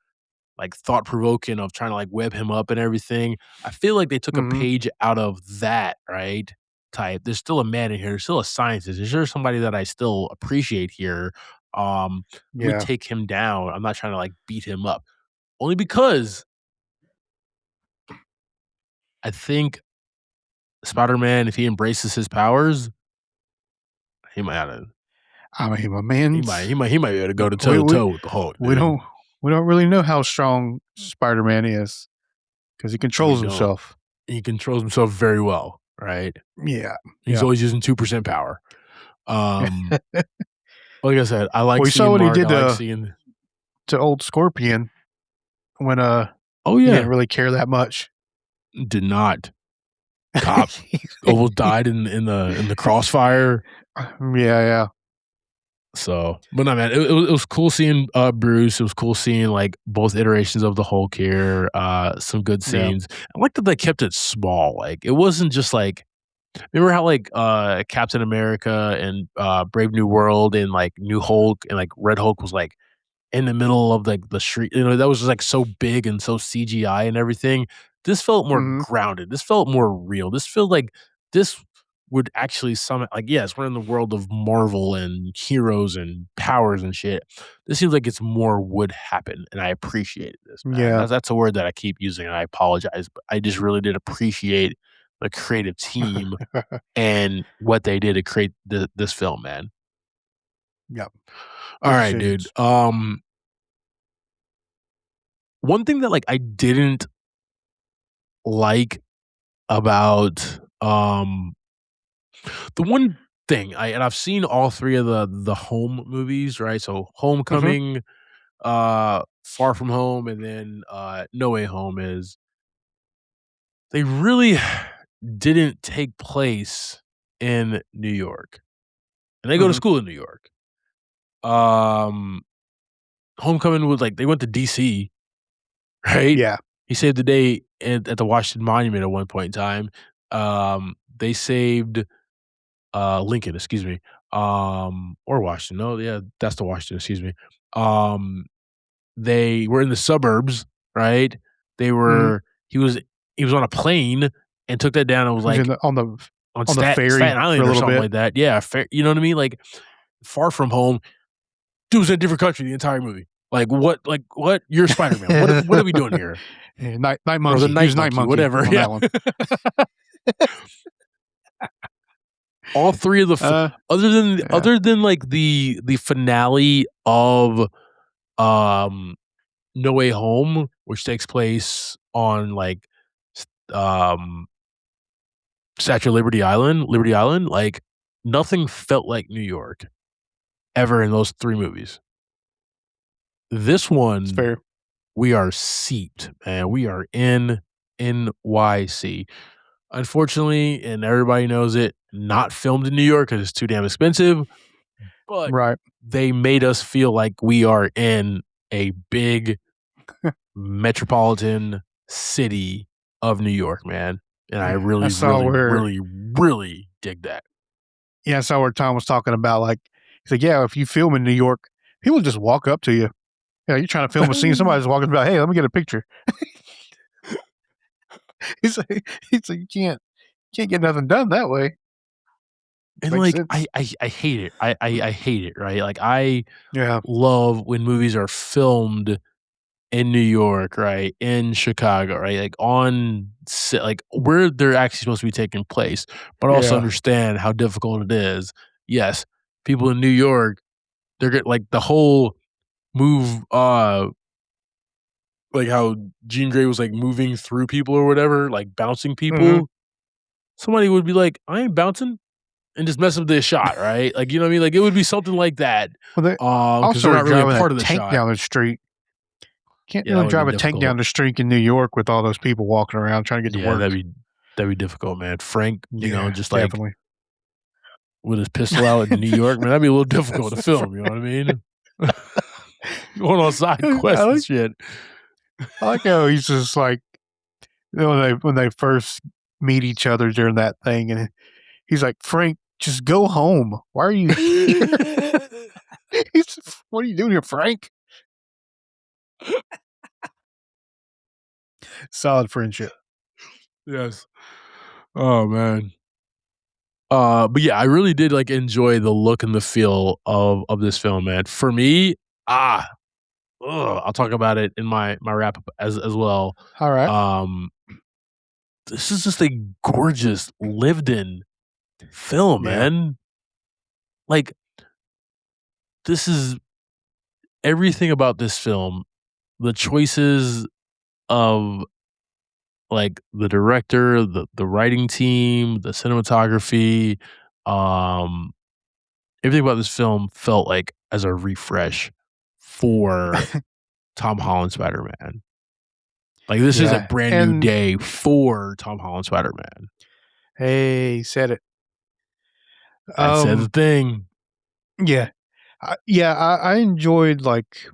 like thought-provoking of trying to like web him up and everything. I feel like they took a page out of that, right? Type. There's still a man in here. There's still a scientist. There's sure somebody that I still appreciate here. We take him down. I'm not trying to like beat him up. Only because I think Spider-Man, if he embraces his powers, he might have to. I mean, my man, he might be able to go to toe with the Hulk. We don't really know how strong Spider-Man is because he controls himself. He controls himself very well, right? Yeah, he's always using 2% power. Like I said, I like. We saw what Mark. He did to old Scorpion when he didn't really care that much. Did not. Cop almost died in the crossfire. Yeah. So, but no, man, it was cool seeing Bruce. It was cool seeing like both iterations of the Hulk here. Some good scenes. I like that they kept it small. Like it wasn't just like, remember how like Captain America and Brave New World and like New Hulk and like Red Hulk was like in the middle of like the street. You know, that was just like so big and so CGI and everything. This felt more grounded. This felt more real. This felt like this would actually summon, like, yes, we're in the world of Marvel and heroes and powers and shit. This seems like it's more would happen, and I appreciate this, man. Yeah. That's a word that I keep using, and I apologize, but I just really did appreciate the creative team and what they did to create this film, man. Yep. All right, dude. One thing that like I didn't like about the one thing I've seen all three of the Home movies, right? So Homecoming, Far From Home, and then No Way Home is they really didn't take place in New York. And they go to school in New York. Homecoming was like they went to DC, right? Yeah. He saved the day at the Washington Monument at one point in time. They saved Lincoln, excuse me. Or Washington. No, yeah, that's the Washington, excuse me. They were in the suburbs, right? They were he was on a plane and took that down and was like on the ferry Staten Island for a or little something bit. like that. Yeah, you know what I mean? Like Far From Home, dude was in a different country the entire movie. Like what? You're Spider-Man. What are we doing here? Yeah, night monkey. Or the night monkey, whatever. Yeah. All three of the other than like the finale of No Way Home, which takes place on like Statue of Liberty Island, like nothing felt like New York ever in those three movies. This one, fair. We are seeped, man. We are in NYC. Unfortunately, and everybody knows it, not filmed in New York because it's too damn expensive. But they made us feel like we are in a big metropolitan city of New York, man. And I really dig that. Yeah, I saw where Tom was talking about, like, he's like, yeah, if you film in New York, people just walk up to you. Yeah, you're trying to film a scene, somebody's walking about, hey, let me get a picture. He's like, you can't get nothing done that way. And like, I hate it. I hate it, right? Like, I love when movies are filmed in New York, right? In Chicago, right? Like on set, like where they're actually supposed to be taking place, but also understand how difficult it is. Yes, people in New York, they're like the whole move like how Jean Grey was like moving through people or whatever, like bouncing people, Mhm. somebody would be like, I ain't bouncing, and just mess up their shot, right? Like, you know what I mean? Like, it would be something like that. Well, they Because also they're were not really a driving part a of the tank shot. down the street. Can't Yeah, that really would've drive been a tank down difficult. the street in New York with all those people walking around trying to get to Yeah, work. that'd be difficult, man. Frank, you know, Yeah, just like definitely. with his pistol out in New York, man, that'd be a little difficult to film, you know what I mean? Going on side quests and shit. I like how he's just like, you know, when they first meet each other during that thing, and he's like, Frank, just go home. Why are you here? What are you doing here, Frank? Solid friendship. Yes. Oh man. But yeah, I really did like enjoy the look and the feel of this film, man. For me, I'll talk about it in my wrap up as well. All right. This is just a gorgeous lived in film, Yeah. man. Like, this is everything about this film. The choices of like the director, the writing team, the cinematography, um, everything about this film felt like as a refresh for Tom Holland Spider-Man. Like, this is a Yeah, brand new day for Tom Holland Spider-Man. Hey, said it. I said the thing. Yeah. I enjoyed, like,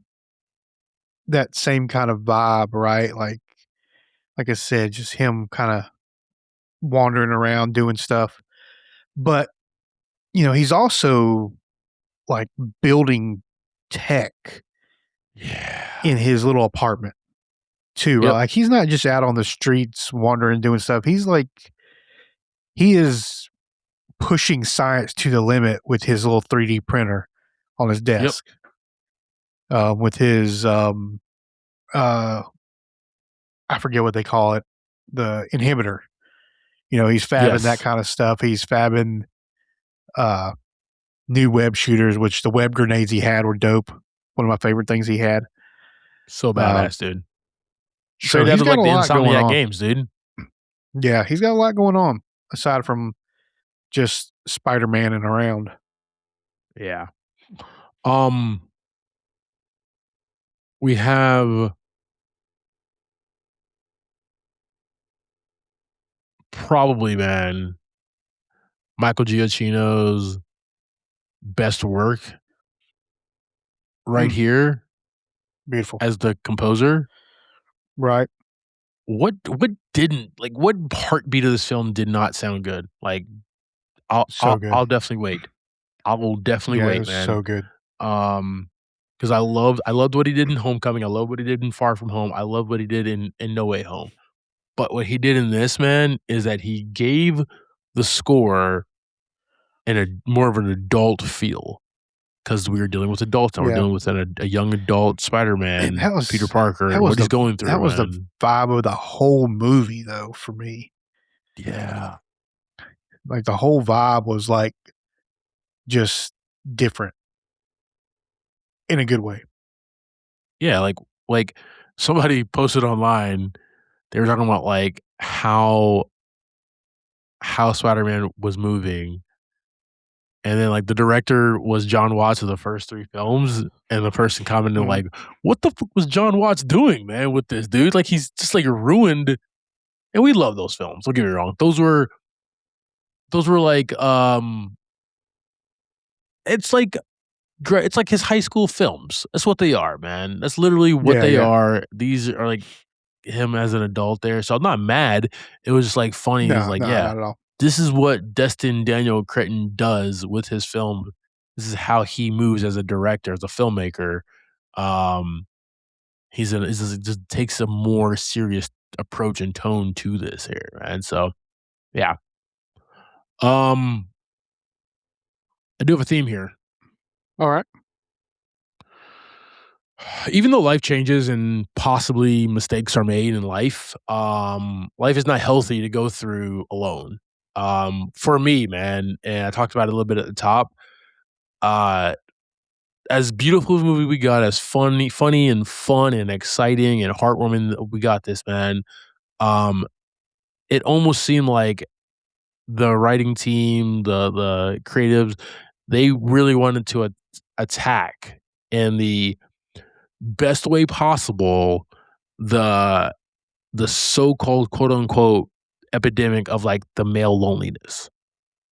that same kind of vibe, right? Like I said, just him kinda wandering around doing stuff. But, you know, he's also, like, building tech Yeah. in his little apartment too, right? Yep. Like, he's not just out on the streets wandering, doing stuff. He's like he is pushing science to the limit with his little 3D printer on his desk. With his, uh, I forget what they call it, the inhibitor. You know, he's fabbing that Yes. kind of stuff. He's fabbing, uh, new web shooters, which the web grenades he had were dope. One of my favorite things he had. So badass, dude. So Straight out he's of got like a the lot going Insomniac on. games, dude. Yeah, he's got a lot going on aside from just Spider-Man-ing around. Yeah. We have probably, man, Michael Giacchino's best work right here Beautiful. as the composer. Right. What didn't, like, what heartbeat of this film did not sound good? Like, So good. I'll definitely wait. I will definitely Yeah, it wait, was man. so good. Because I loved what he did in Homecoming. I love what he did in Far From Home. I love what he did in No Way Home. But what he did in this, man, is that he gave the score in a more of an adult feel, because we were dealing with adults and we're Yeah. dealing with a young adult Spider-Man, And that was Peter Parker, that and was what he's the going through, that was the man. vibe of the whole movie, though, for me. Yeah. Like, the whole vibe was, like, just different in a good way. Yeah, like somebody posted online, they were talking about, like, how Spider-Man was moving, and then, like, the director was John Watts of the first 3 films, and the person commented, Mhm. like, "What the fuck was John Watts doing, man, with this dude?" Like, he's just, like, ruined, and we love those films, don't get me wrong. Those were like, it's like it's like his high school films. That's what they are, man. That's literally what Yeah, they yeah. are. These are, like, him as an adult there, so I'm not mad. It was just, like, funny. It's No, like, no, yeah, not at all. this is what Destin Daniel Cretton does with his film. This is how he moves as a director, as a filmmaker. Um, it just takes a more serious approach and tone to this here, man. So, yeah. I do have a theme here. Alright. Even though life changes and possibly mistakes are made in life, life is not healthy to go through alone. For me, man, and I talked about it a little bit at the top, as beautiful of a movie we got, as funny and fun and exciting and heartwarming, we got this, man. It almost seemed like the writing team, the creatives, they really wanted to attack in the best way possible the so-called quote unquote epidemic of like the male loneliness.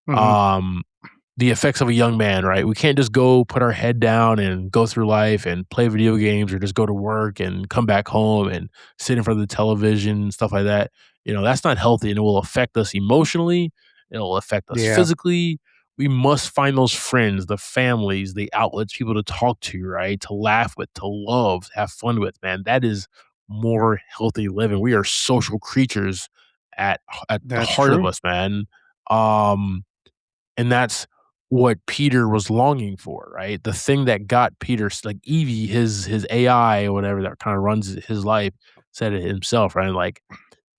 The effects of a young man, right? We can't just go put our head down and go through life and play video games or just go to work and come back home and sit in front of the television and stuff like that. That's not healthy, and it will affect us emotionally. It'll affect us physically. We must find those friends, the families, the outlets, people to talk to, right? To laugh with, to love, to have fun with, man. That is more healthy living. We are social creatures at the heart of us, man. And that's what Peter was longing for, right? The thing that got Peter, like Evie, his AI or whatever that kind of runs his life, said it himself, right? Like,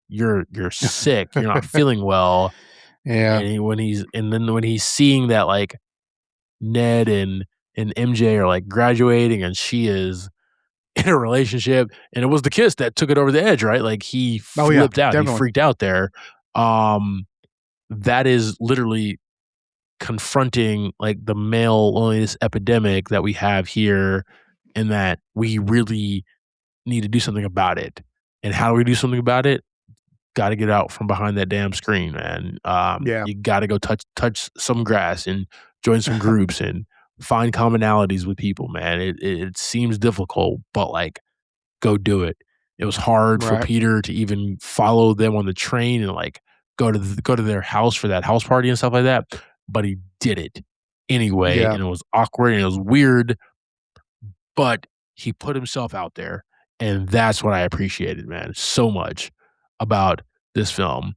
you're sick, you're not feeling well. Yeah. And when he's seeing that like Ned and MJ are like graduating and she is in a relationship, and it was the kiss that took it over the edge, right? Like he flipped out, definitely. He freaked out there. That is literally confronting like the male loneliness epidemic that we have here, and that we really need to do something about it. And how do we do something about it? Got to get out from behind that damn screen, man. You got to go touch some grass and join some groups and find commonalities with people, man. It seems difficult, but like, go do it. It was hard for Peter to even follow them on the train and like go to their house for that house party and stuff like that. But he did it anyway, and it was awkward and it was weird, but he put himself out there, and that's what I appreciated, man, so much about this film.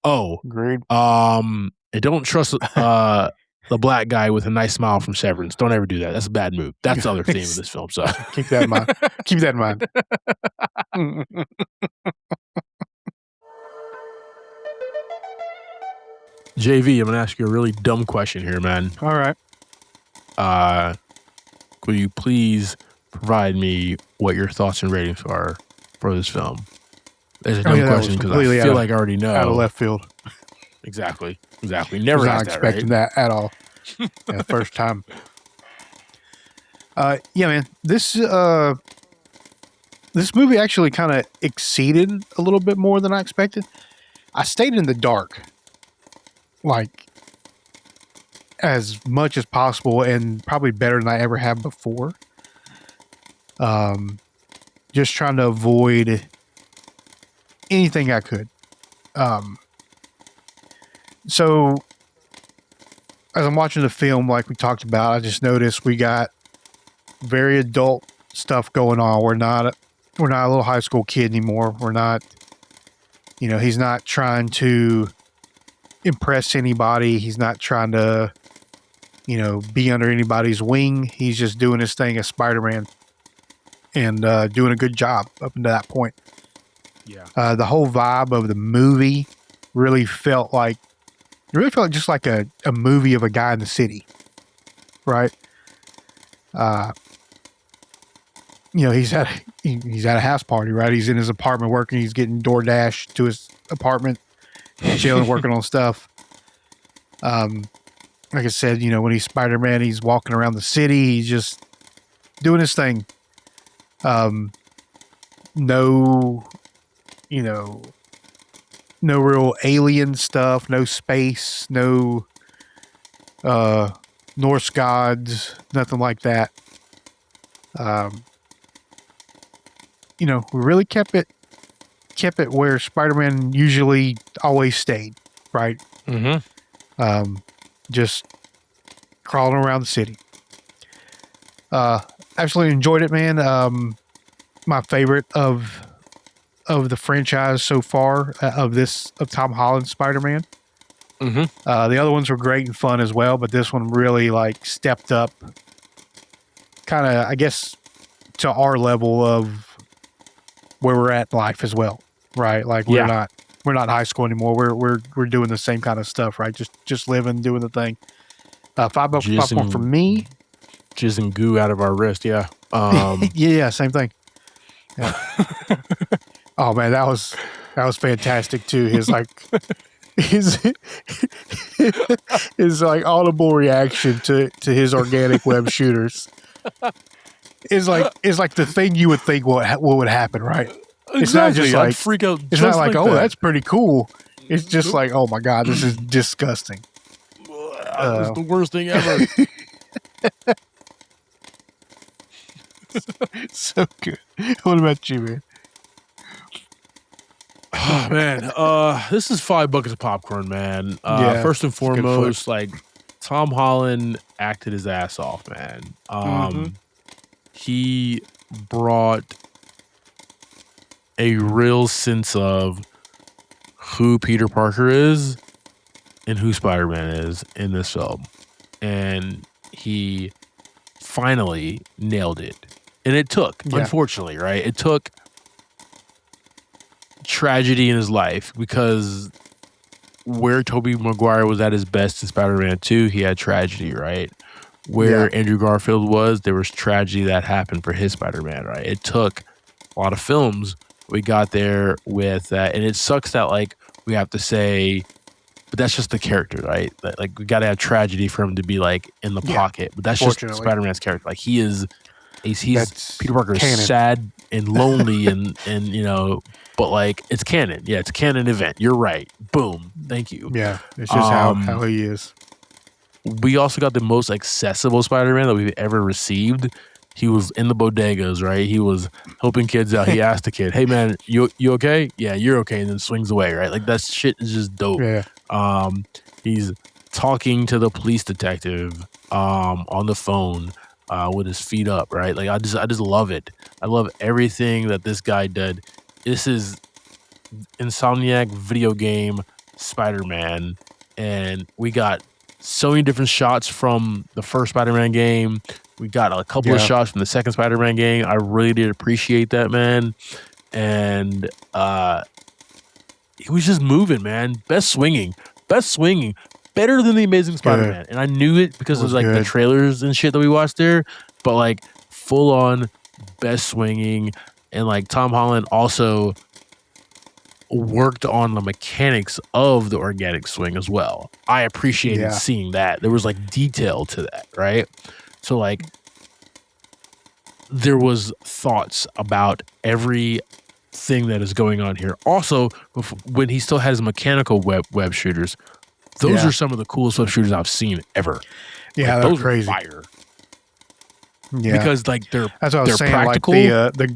Agreed. And don't trust the black guy with a nice smile from Severance. Don't ever do that. That's a bad move. That's the other theme of this film. So keep that in mind. Keep that in mind. JV, I'm going to ask you a really dumb question here, man. All right. Will you please provide me what your thoughts and ratings are for this film? There's a dumb question because I feel like I already know. Out of left field. Exactly. Never not expecting that at all. First time. Man. This movie actually kind of exceeded a little bit more than I expected. I stayed in the dark, like, as much as possible, and probably better than I ever have before. Just trying to avoid anything I could. So as I'm watching the film, like we talked about, I just noticed we got very adult stuff going on. We're not a little high school kid anymore. We're not, he's not trying to impress anybody. He's not trying to, be under anybody's wing. He's just doing his thing as Spider-Man and doing a good job up until that point. Yeah. The whole vibe of the movie really felt just like a movie of a guy in the city, right? He's at a house party, right? He's in his apartment working. He's getting DoorDash to his apartment, chilling, working on stuff. Like I said, when he's Spider-Man, he's walking around the city. He's just doing his thing. No real alien stuff, no space, no Norse gods, nothing like that. We really kept it where Spider-Man usually always stayed, right? Mm-hmm. Just crawling around the city. Absolutely enjoyed it, man. My favorite of the franchise so far of Tom Holland's Spider-Man. Mm-hmm. The other ones were great and fun as well, but this one really like stepped up, kind of, I guess, to our level of where we're at in life as well, right? Like we're not high school anymore. We're doing the same kind of stuff, right? Just living, doing the thing. $5 popcorn for me. jizz and goo out of our wrist. Yeah. Yeah, same thing. Yeah. Oh man, that was fantastic too. His like his like audible reaction to his organic web shooters is like the thing you would think what would happen, right? Exactly. It's not just like I'd freak out. It's not like, oh, that. that's pretty cool. It's just like, oh my god, this is disgusting. That was the worst thing ever. So good. What about you, man? Oh, man, this is 5 buckets of popcorn, man. First and foremost, like Tom Holland acted his ass off, man. He brought a real sense of who Peter Parker is and who Spider-Man is in this film, and he finally nailed it. And it took, unfortunately, right? It took tragedy in his life, because where Tobey Maguire was at his best in Spider-Man 2, he had tragedy, right? Where Andrew Garfield was, there was tragedy that happened for his Spider-Man, right? It took a lot of films. We got there with that, and it sucks that like we have to say, but that's just the character, right? Like we got to have tragedy for him to be like in the pocket, but that's just Spider-Man's character. Like he's Peter Parker is sad and lonely and you know, but like it's canon. Yeah, it's a canon event. You're right. Boom. Thank you. Yeah, it's just how he is. We also got the most accessible Spider-Man that we've ever received. He was in the bodegas, right? He was helping kids out. He asked the kid, "Hey man, you okay? Yeah, you're okay," and then swings away, right? Like that shit is just dope. Yeah. He's talking to the police detective on the phone with his feet up, right? Like I just love it. I love everything that this guy did. This is Insomniac video game Spider-Man, and we got so many different shots from the first Spider-Man game. We got a couple of shots from the second Spider-Man game. I really did appreciate that, man. And he was just moving, man. Best swinging. Better than the Amazing Spider-Man. And I knew it because it was like the trailers and shit that we watched there. But like full on best swinging. And like Tom Holland also worked on the mechanics of the organic swing as well. I appreciated seeing that. There was like detail to that, right? So like there was thoughts about everything that is going on here. Also, when he still has mechanical web shooters, those are some of the coolest web shooters I've seen ever. Yeah, like, those are crazy. Fire. Yeah, because like that's what I was saying, practical. Like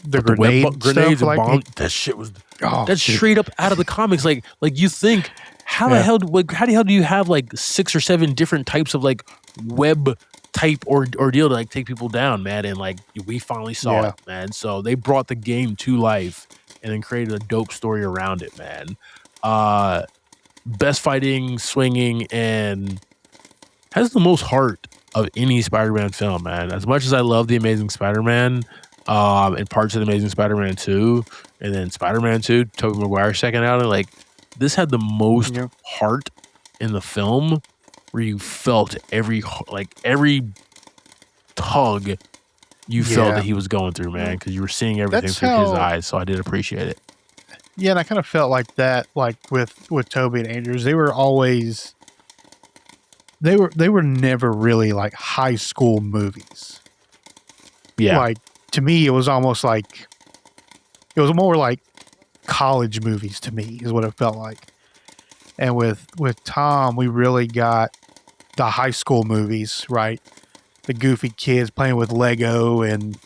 the grenades and like, bombs. That shit was that's straight up out of the comics. Like you think, how the hell do you have like 6 or 7 different types of like web type ordeal to like take people down, man? And like we finally saw it, man. So they brought the game to life and then created a dope story around it, man. Best fighting, swinging, and has the most heart of any Spider-Man film, man. As much as I love The Amazing Spider-Man and parts of The Amazing Spider-Man 2, and then Spider-Man 2, Tobey Maguire second out, and like this had the most heart in the film, where you felt every tug you felt that he was going through, man, because you were seeing everything through his eyes. So I did appreciate it. Yeah, and I kind of felt like that, like with Tobey and Andrews, they were always they were never really like high school movies. Yeah, like to me, it was almost like it was more like college movies to me, is what it felt like. And with Tom, we really got the high school movies, right? The goofy kids playing with Lego and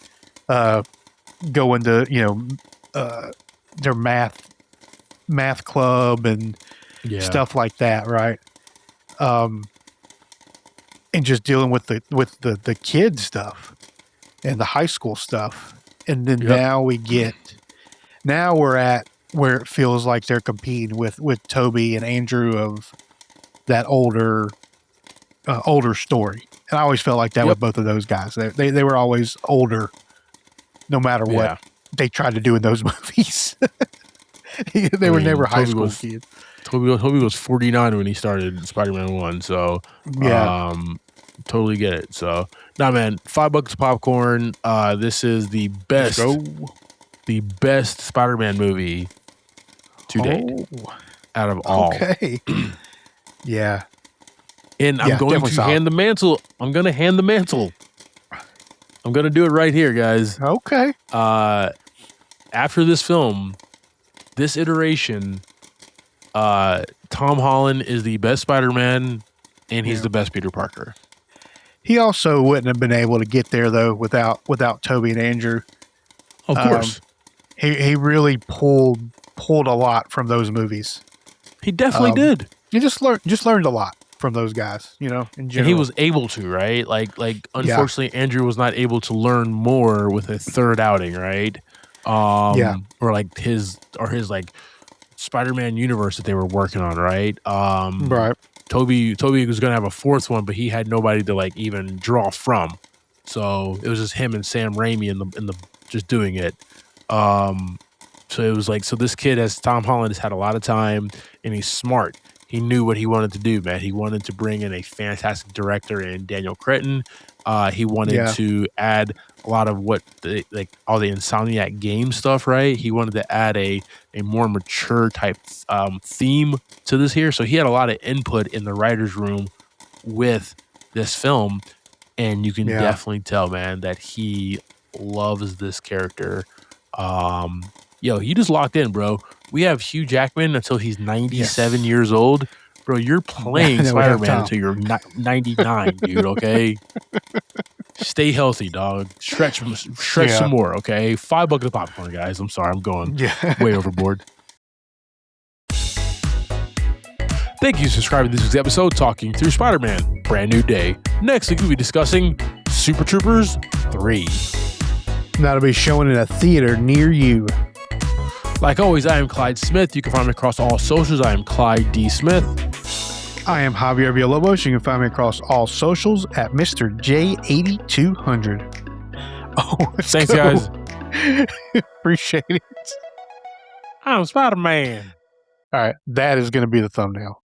going to their math club and stuff like that, right? And just dealing with the kid stuff and the high school stuff. And then now we're at where it feels like they're competing with Toby and Andrew of that older story. And I always felt like that with both of those guys. They were always older, no matter what they tried to do in those movies. They were never high school kids. Toby was 49 when he started Spider-Man 1. So totally get it. So, nah, man, $5 popcorn. This is the best Spider-Man movie to date out of all. Okay. Yeah. And I'm going to hand the mantle. I'm going to hand the mantle. I'm going to do it right here, guys. Okay. After this film, this iteration, Tom Holland is the best Spider-Man, and he's the best Peter Parker. He also wouldn't have been able to get there though without Toby and Andrew. Of course, he really pulled a lot from those movies. He definitely did. You just learned a lot from those guys, in general. And he was able to, right? Like unfortunately, Andrew was not able to learn more with a third outing, right? Or his like Spider-Man universe that they were working on, right? Right. Toby was gonna have a fourth one, but he had nobody to like even draw from. So it was just him and Sam Raimi in the just doing it. So it was like, so this kid, as Tom Holland, has had a lot of time and he's smart. He knew what he wanted to do, man. He wanted to bring in a fantastic director in Daniel Cretton. He wanted to add a lot of all the Insomniac game stuff, right? He wanted to add a more mature type theme to this here. So he had a lot of input in the writer's room with this film. And you can definitely tell, man, that he loves this character. He just locked in, bro. We have Hugh Jackman until he's 97 years old. Bro, you're playing Spider-Man until you're 99, dude, okay? Stay healthy, dog. Stretch some more, okay? $5 of popcorn, guys. I'm sorry, I'm going way overboard. Thank you for subscribing to this week's episode, Talking Through Spider-Man. Brand new day. Next week, we'll be discussing Super Troopers 3. That'll be showing in a theater near you. Like always, I am Clyde Smith. You can find me across all socials. I am Clyde D. Smith. I am Javier Villalobos. You can find me across all socials at Mr. J8200. Oh, thanks, guys. Appreciate it. I'm Spider-Man. All right, that is going to be the thumbnail.